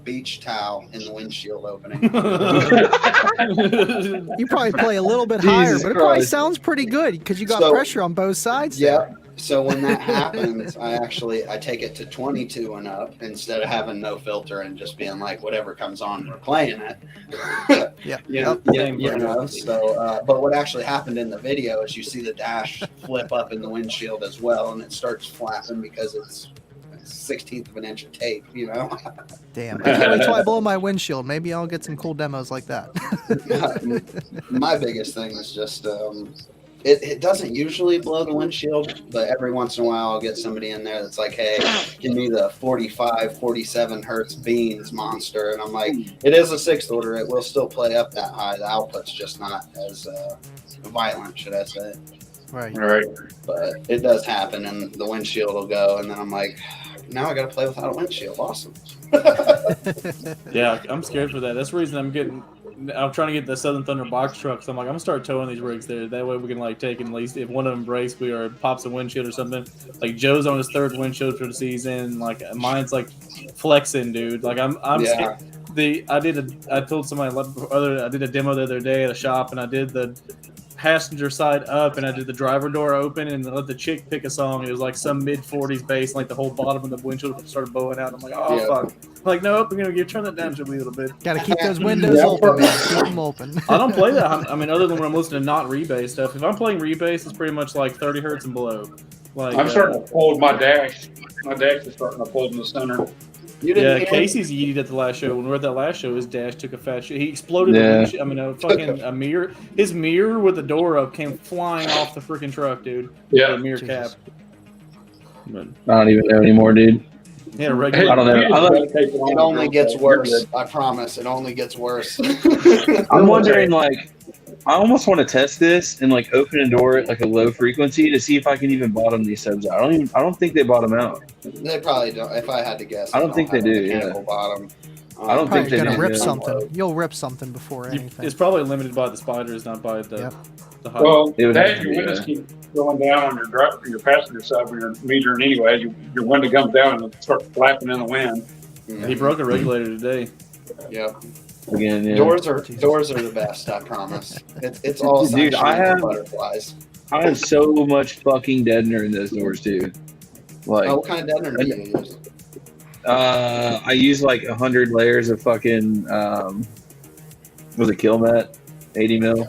beach towel in the windshield opening.
You probably play a little bit
Jesus
higher, but it probably
Christ.
sounds pretty good because you got
So-
pressure on both sides.
Yeah. So when that happens, I take it to 22 and up instead of having no filter and just being like whatever comes on, we're playing it.
Yeah.
You know. So, but what actually happened in the video is you see the dash flip up in the windshield as well, and it starts flapping because it's 16th of an inch of tape, you know.
Damn. I can't wait till I blow my windshield. Maybe I'll get some cool demos like that.
My biggest thing is just it doesn't usually blow the windshield, but every once in a while I'll get somebody in there that's like, hey, give me the 45, 47 hertz beans monster. And I'm like, it is a 6th order. It will still play up that high. The output's just not as violent, should I say.
Right.
But it does happen, and the windshield will go, and then I'm like, now I got to play without a windshield. Awesome.
Yeah, I'm scared for that. That's the reason I'm trying to get the Southern Thunder box truck. So I'm like, I'm gonna start towing these rigs there. That way we can like take and at least if one of them breaks, or pops a windshield or something. Like Joe's on his 3rd windshield for the season. Like mine's like flexing, dude. Like I'm
Yeah.
scared. I told somebody I did a demo the other day at a shop, and I did the passenger side up, and I did the driver door open, and let the chick pick a song. It was like some mid-40s bass, and like the whole bottom of the windshield started bowing out. I'm like, oh fuck! I'm like, nope, I'm gonna turn that down just a little bit.
Gotta keep those windows open, man. Keep them open.
I don't play that. I mean, other than when I'm listening to not rebase stuff. If I'm playing rebase, it's pretty much like 30 hertz and below. Like
I'm starting to fold my dash. My dash is starting to fold in the center.
Yeah, Casey's yeeted at the last show. When we were at that last show, his dash took a fat shit. He exploded. A mirror. His mirror with the door up came flying off the freaking truck, dude.
Yeah,
the mirror cap. But,
I don't even know anymore, dude.
yeah, regular.
I don't know.
It only gets worse. I promise. It only gets worse.
I'm wondering, like, I almost want to test this and like open a door at like a low frequency to see if I can even bottom these subs out. I don't think they bottom out.
They probably don't. If I had to guess,
I don't think they do. Yeah.
Bottom.
I don't think
Probably
they
gonna
do.
rip
Yeah.
something. You'll rip something before anything.
It's probably limited by the spiders, not by the height.
Well,
It would have
that
to
your
be,
windows keep going down on your passenger side when you're metering anyway. Your window comes down and it starts flapping in the wind.
He broke a regulator today.
Yep.
Again, yeah.
Doors are the best. I promise. It's all
Dude,
sunshine
I
and
have-
butterflies.
I have so much fucking deadener in those doors too. Like,
What kind of deadener do you use?
I use like 100 layers of fucking was it Killmat 80 mil.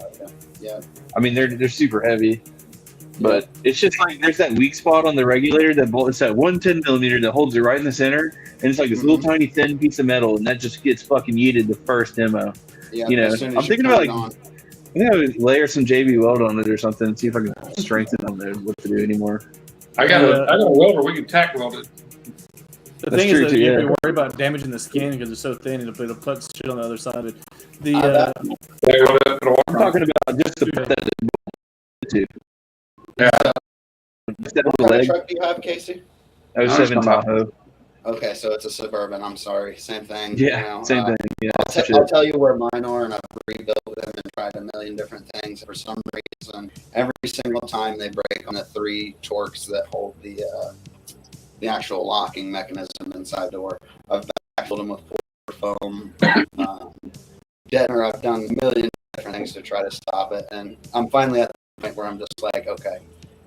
Yeah.
I mean they're super heavy, but it's just like there's that weak spot on the regulator it's that 110 millimeter that holds it right in the center, and it's like this little tiny thin piece of metal, and that just gets fucking yeeted the first demo.
Yeah.
You know,
as soon as
I'm
you
thinking
turn
about
it
like
on.
I think I would layer some JB weld on it or something and see if I can strengthen on there what to do anymore.
I got a welder. We can tack weld it.
The
That's
thing
true
is that
too,
you have
yeah.
to worry about damaging the skin because it's so thin, it'll put shit on the other side of it.
I'm talking about just the part that too.
Yeah.
Just that
What
little
kind of
leg.
truck do you have, Casey?
07 Tahoe.
Okay, so it's a Suburban. I'm sorry. Same thing.
Yeah,
you know,
same thing. Yeah,
I'll tell you where mine are, and I've rebuilt them and tried a million different things. For some reason, every single time they break on the 3 torques that hold the actual locking mechanism inside the door. I've backfilled them with foam, deadener. I've done a million different things to try to stop it, and I'm finally at the point where I'm just like, okay,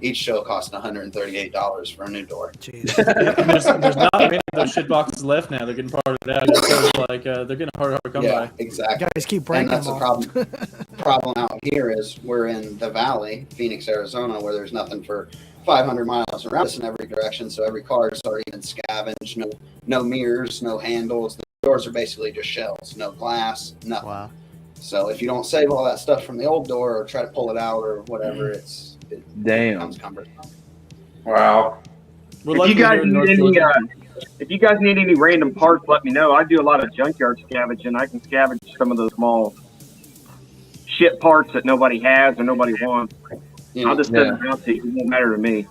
each show cost $138 for a new door.
Jeez.
There's not many of those shit boxes left now. They're getting parted out. So like they're getting hard to come
Yeah,
by.
exactly.
Guys keep
And
breaking
that's
them
the
off.
problem out here is we're in the valley, Phoenix, Arizona, where there's nothing for 500 miles around us in every direction. So every car is already been scavenged. No mirrors, no handles. The doors are basically just shells, no glass, nothing.
Wow.
So if you don't save all that stuff from the old door or try to pull it out or whatever, it
Damn.
becomes cumbersome.
Wow.
We're
If
lucky
you guys
here in North
need any,
Georgia.
if you guys need any random parts, let me know. I do a lot of junkyard scavenging. I can scavenge some of those small shit parts that nobody has or nobody wants.
You know,
I'll just send them out to you. It won't matter to me.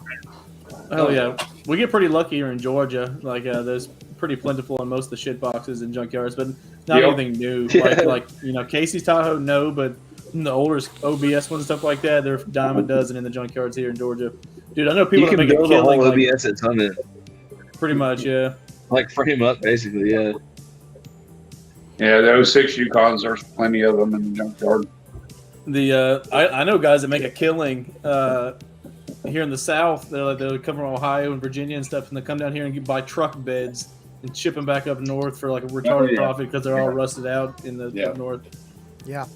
Oh yeah, we get pretty lucky here in Georgia. Like there's pretty plentiful in most of the shit boxes and junkyards, but not
Yep.
anything new.
Yeah.
Like Casey's Tahoe, no, but the older OBS ones and stuff like that, they're a dime a dozen in the junkyards here in Georgia. Dude, I know people
You
that
can
make a
build a whole
killing. Like,
OBS at Summit.
pretty much, yeah.
Like frame up, basically, yeah.
Yeah, the 06 Yukons, there's plenty of them in the junkyard.
I know guys that make a killing here in the South. They'll come from Ohio and Virginia and stuff, and they come down here and buy truck beds and ship them back up north for like a retarded profit because they're all rusted out in the up north.
Yeah.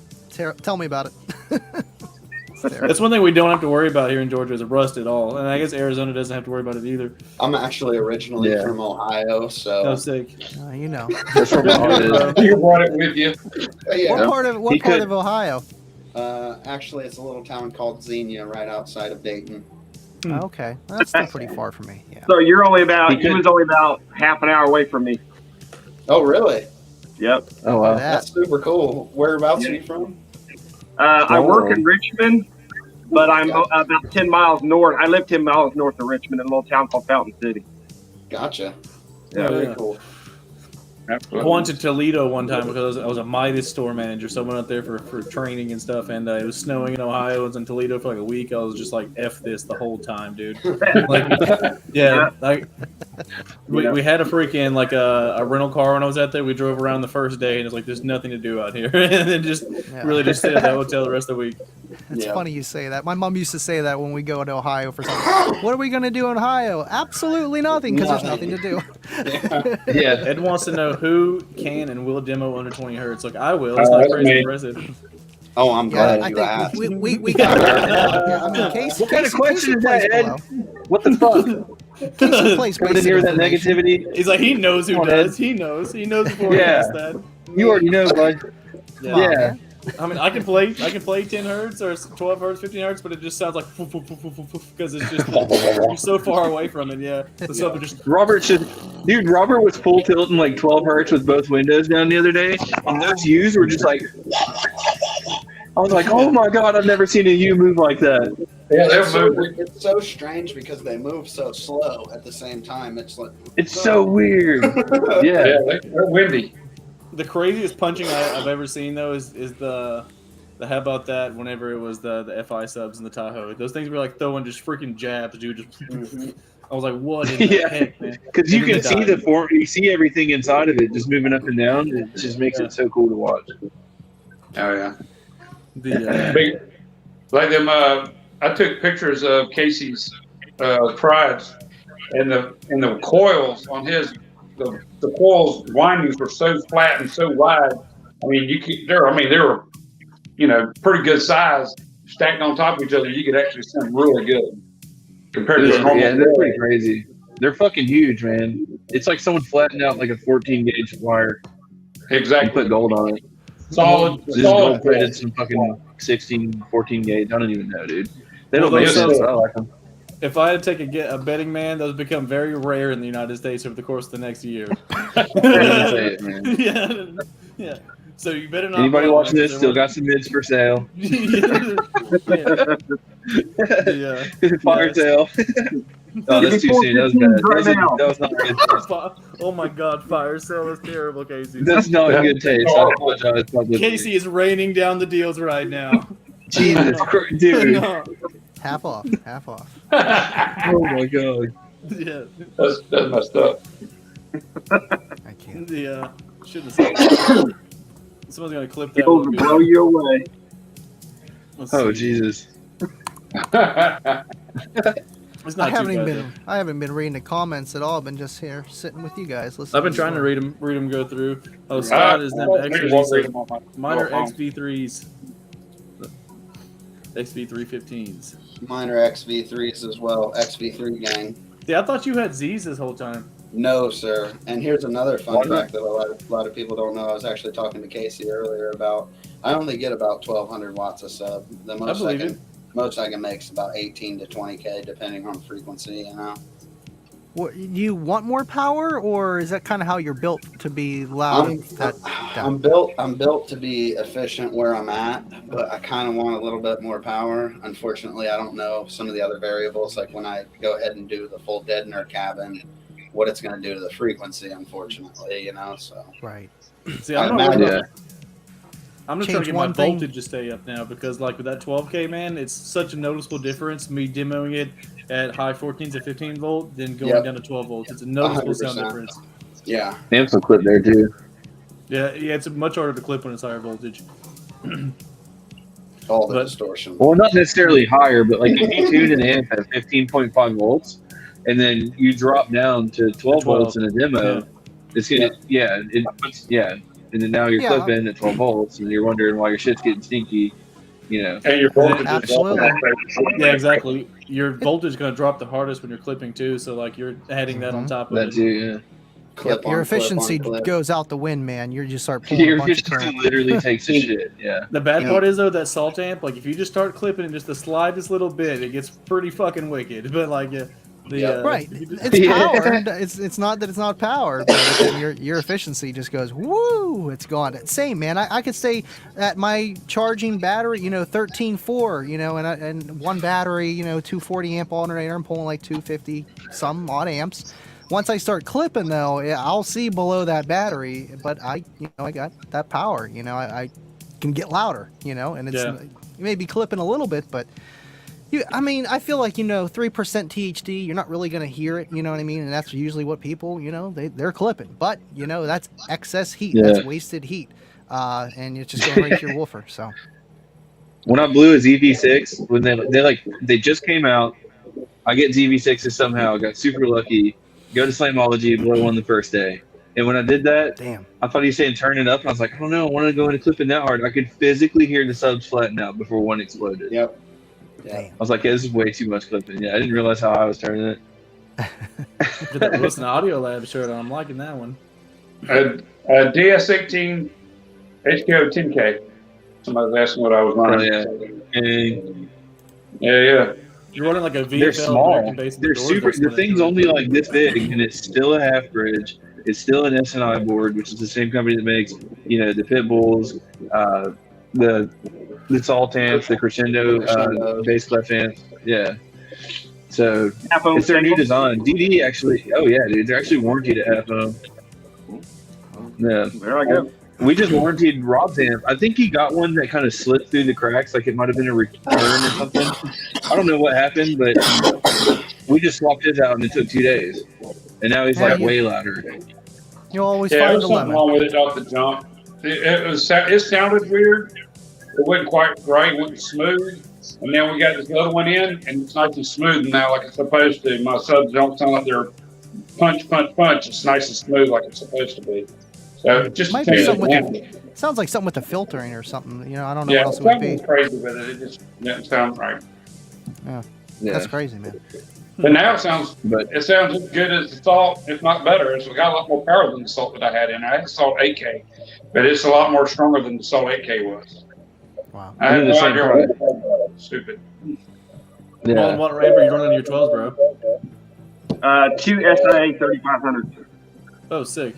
Tell me about it. there.
That's one thing we don't have to worry about here in Georgia is rust at all, and I guess Arizona doesn't have to worry about it either.
I'm actually originally from Ohio, so
No sick.
You know.
That's where my heart is.
You brought it with you.
yeah.
What part of Ohio?
Actually, it's a little town called Xenia, right outside of Dayton.
Okay, that's still pretty far from me. Yeah.
So you're only about, he was only about half an hour away from me.
Oh, really?
Yep.
Oh wow.
That's super cool. Whereabouts are you from?
I work in Richmond, but I'm about 10 miles north. I live 10 miles north of Richmond in a little town called Fountain City.
Gotcha.
Yeah,
Very cool.
I went to Toledo one time because I was a Midas store manager, so I went out there for training and stuff, and it was snowing in Ohio. I was in Toledo for like a week. I was just like, F this the whole time, dude. Like, yeah, like we had a freaking like a rental car when I was out there. We drove around the first day, and it was like, there's nothing to do out here, and then just really just stayed at that hotel the rest of the week.
It's funny you say that. My mom used to say that when we go to Ohio for something. What are we going to do in Ohio? Absolutely nothing, because there's nothing to do.
Yeah.
Ed wants to know who can and will demo under 20 hertz. Like, I will. It's not crazy impressive.
Oh, I'm glad you
I
asked.
think we got I mean, Casey,
What kind of
Casey
question is
plays
that, Ed?
below.
What the fuck?
Casey plays
Coming in
basic
here with that
information.
negativity.
He's like, he knows who
Come on,
does.
Ed.
He knows before he
Yeah.
asks that.
You already know, bud.
Come on,
Yeah.
man.
I mean, I can play 10 hertz or 12 hertz, 15 hertz, but it just sounds like because it's just you're so far away from it. Yeah, the stuff just
Robert was full tilting like 12 hertz with both windows down the other day, and those U's were just like. I was like, oh my god, I've never seen a U move like that.
Yeah,
It's
they're
so,
moving.
it's so strange because they move so slow at the same time. It's like
It's so weird.
Yeah,
Yeah.
they're windy.
the craziest punching I've ever seen though is the how about that whenever it was the FI subs and the Tahoe. Those things were like throwing just freaking jabs, dude. Just I was like, what in the
Yeah.
heck, man?
Because you
And then
can see
they
the
died.
form, you see everything inside of it just moving up and down. It just makes it so cool to watch.
Oh yeah.
The
Big, like them. I took pictures of Casey's prides, and the coils on his the coils windings were so flat and so wide. I mean, they were pretty good size stacked on top of each other. You could actually sound really good compared to a normal.
Yeah, they're pretty crazy. They're fucking huge, man. It's like someone flattened out like a 14 gauge wire and
Exactly.
put gold on it.
Solid.
Just gold plated some fucking 16, 14 gauge. I don't even know, dude. They don't
Well,
make
those
sense.
are-
I like them.
if I had to take a betting man, those become very rare in the United States over the course of the next year.
Say it, man.
yeah, yeah. So you better not.
Anybody
buy
watching
one,
this still got some mids for sale.
yeah.
Fire
Yes.
sale. Oh, that's too soon. That was bad. That was not good taste.
Oh my God, fire sale is terrible, Casey.
That's not good taste. I apologize. It's not good
Casey
taste.
is raining down the deals right now.
Jesus Christ, dude.
No.
Half off. Half off.
Oh my god.
Yeah,
That's messed up.
I can't.
yeah. Shouldn't have said that. Someone's gonna clip that.
People
one.
will blow you away.
Let's
Oh
see.
Jesus.
It's not
I haven't
too
even
bad,
been. I haven't been reading the comments at all. I've been just here sitting with you guys.
though.
Listening
I've been trying to read them go through. Oh, Scott is them extras. He said, mine are XV3s. XV315s.
mine are XV3s as well. XV3 gang.
Yeah, I thought you had Z's this whole time.
No, sir. And here's another fun fact that a lot of people don't know. I was actually talking to Casey earlier about. I only get about 1,200 watts a sub. The most
believe it.
most I can make is about 18 to 20K, depending on frequency. You know.
What, you want more power, or is that kind of how you're built to be loud?
I'm built to be efficient where I'm at, but I kind of want a little bit more power. Unfortunately, I don't know some of the other variables, like when I go ahead and do the full deadener cabin, what it's going to do to the frequency. Unfortunately, so
Right.
See,
I
I'm not
imagine-
I'm just trying to
Change
get my
one thing.
voltage to stay up now because, like, with that 12K, man, it's such a noticeable difference. Me demoing it at high 14s to 15 volt, then going
Yep.
down to 12 volts. It's a noticeable sound
100%.
difference.
yeah.
Damn, some clip there too.
Yeah, it's much harder to clip when it's higher voltage.
All the
But-
distortion.
Well, not necessarily higher, but like if you tune an amp at 15.5 volts, and then you drop down to 12 volts in a demo,
Yeah.
it's gonna and then now you're
Yeah.
clipping at 12 volts, and you're wondering why your shit's getting stinky. you know.
And your voltage
Absolutely.
Yeah, exactly. Your voltage is going to drop the hardest when you're clipping too. So like you're adding that on top of
That
it.
too, yeah.
Clip
Your
on,
efficiency
clip on, clip.
goes out the wind, man. You just start pulling a
Your
bunch of
efficiency
current.
literally takes a shit, yeah.
The bad
Yeah.
part is though that salt amp, like if you just start clipping it just the slightest little bit, it gets pretty fucking wicked. But like
Right,
if you just-
it's powered. It's not that it's not powered, but your efficiency just goes woo. It's gone. Same, man. I could stay at my charging battery, 13.4, and one battery, 240 amp alternator. I'm pulling like 250 some odd amps. Once I start clipping though, I'll see below that battery, but I got that power. I can get louder. And it's
Yeah.
you may be clipping a little bit, but. I feel like 3% THD. You're not really gonna hear it. You know what I mean? And that's usually what people, they're clipping. But that's excess heat.
Yeah.
That's wasted heat, and it's just going right to your woofer. So
When I blew a ZV6, when they just came out, I get ZV6s somehow, got super lucky, go to Slamology, blow one the first day. And when I did that,
damn.
I thought he was saying turn it up, and I was like, I don't know, I want to go into clipping that hard. I could physically hear the subs flatten out before one exploded.
Yep. Yeah.
Damn.
I was like, yeah, this is way too much clipping. Yeah, I didn't realize how I was turning it.
Did that Wilson Audio Lab shirt on. I'm liking that one.
DS18 HKO 10K. Somebody was asking what I was running.
And
Yeah.
You're running like a VFL.
they're small.
American-based
They're
doors
super.
that's
The
running
thing's
through it.
only like this big, and it's still a half bridge. It's still an SNI board, which is the same company that makes, the pit bulls, the salt amps, the crescendo bass clef amps. Yeah. So
FO
it's their new
single?
design. DD actually. Oh yeah, dude. They're actually warranted at FO. Yeah.
There I go.
We just warranted Rob's amp. I think he got one that kind of slipped through the cracks, like it might have been a return or something. I don't know what happened, but we just swapped his out and it took 2 days. And now he's like way louder.
You'll always
Yeah, there
find
was
a
something
lemon.
wrong with it off the jump. It sounded weird. It wasn't quite right. It wasn't smooth. And then we got this other one in, and it's nice and smooth now, like it's supposed to. My subs don't sound like they're punch. It's nice and smooth, like it's supposed to be. So just
Might
to
be
tell
something
you
with
that,
Sounds like something with the filtering or something. I don't know
yeah,
what else it would
something
be.
crazy with it. It just didn't sound right.
That's crazy, man.
But now it sounds
But
as good as the Salt, if not better. It's got a lot more power than the Salt that I had in. I had the Salt 8K, but it's a lot more stronger than the Salt 8K was.
Wow.
I had
They're the
no
same
idea
price.
what it was. Stupid.
Well, and what ramp are you running on your 12s, bro?
2 SIA 3500.
Oh, sick.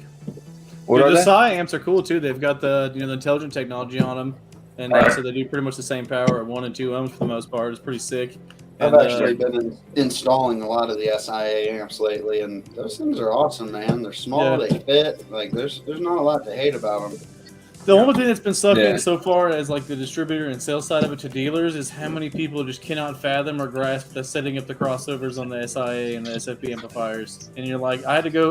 what
Dude,
are
the
they?
Psi amps are cool too. They've got the the intelligent technology on them, and so they do pretty much the same power at 1 and 2 ohms for the most part. It's pretty sick.
I've
And,
actually been installing a lot of the SIA amps lately, and those things are awesome, man. They're small,
Yeah.
they fit. Like there's not a lot to hate about them.
the only thing that's been sucking
Yeah.
so far as like the distributor and sales side of it to dealers is how many people just cannot fathom or grasp the setting up the crossovers on the SIA and the SFP amplifiers. And you're like, I had to go,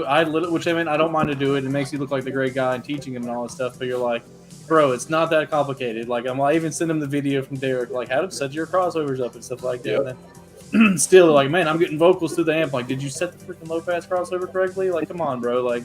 which I mean, I don't mind to do it. It makes you look like the great guy and teaching them and all that stuff. But you're like, bro, it's not that complicated. Like, I even send them the video from Derek, like how to set your crossovers up and stuff like that.
Yep.
And then still, like, man, I'm getting vocals through the amp. Like, did you set the freaking low pass crossover correctly? Like, come on, bro. Like,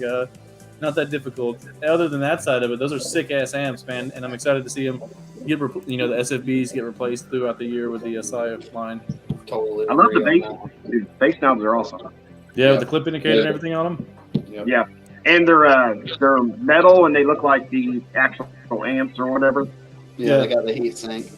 not that difficult. Other than that side of it, those are sick ass amps, man. And I'm excited to see them get, the SFBs get replaced throughout the year with the SI line.
Totally.
I love the
agree
bass.
on that.
Dude, bass knobs are awesome.
Yeah, with the clip indicator and everything on them.
Yep.
Yeah. And they're metal and they look like the actual amps or whatever.
Yeah,
Yeah.
they got the heat sink.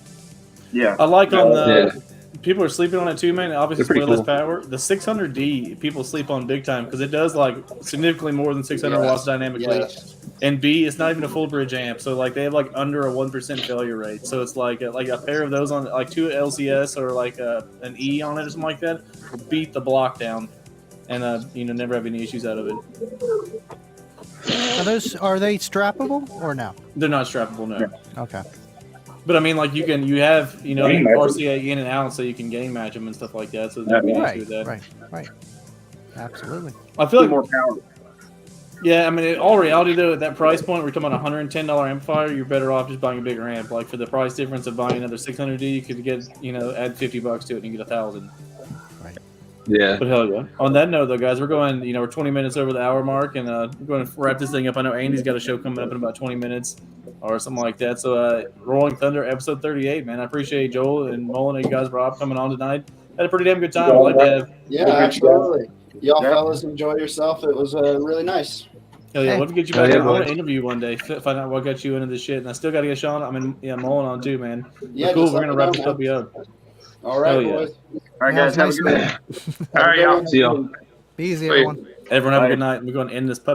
Yeah.
I like on the
Yeah.
people are sleeping on it too, man. Obviously,
They're
it's way
pretty
less power. The 600D people sleep on big time because it does like significantly more than 600
Yes.
watts dynamically.
Yes.
And B, it's not even a full bridge amp, so like they have like under a 1% failure rate. So it's like a pair of those on like 2 LCS or like an E on it or something like that will beat the block down, and never have any issues out of it.
Are they strappable or no?
They're not strappable, no.
Okay.
But I mean, like you have
Gain match 'em.
RCA in and out, so you can gain match them and stuff like that. So there'd be an issue with that.
Right. Absolutely.
I feel like
more power.
Yeah, I mean, in all reality, though, at that price point, we're talking about a $110 amplifier. You're better off just buying a bigger amp. Like for the price difference of buying another 600D, you could get, add $50 to it and you get 1,000.
Right.
Yeah.
But hell yeah. On that note, though, guys, we're going. We're 20 minutes over the hour mark, and we're going to wrap this thing up. I know Andy's got a show coming up in about 20 minutes or something like that. So, Rolling Thunder, episode 38, man. I appreciate Joel and Mullen and you guys, Rob, coming on tonight. Had a pretty damn good time. I'd like to have.
Yeah, absolutely. Y'all fellas enjoy yourself. It was really nice.
Hell yeah,
Hey.
we'll have to get you back.
Yeah,
I want
boys.
to interview you one day, find out what got you into this shit. And I still got to get Sean. Mullen on too, man.
Yeah,
But cool.
just
We're
let
going to
me
wrap
know,
this
man.
up.
All right,
Hell yeah.
boys.
All right, guys. Have a good day.
All right, y'all.
See y'all.
Be easy,
Sweet.
everyone.
Everyone have a
Bye.
good night. We're going to end this puppy.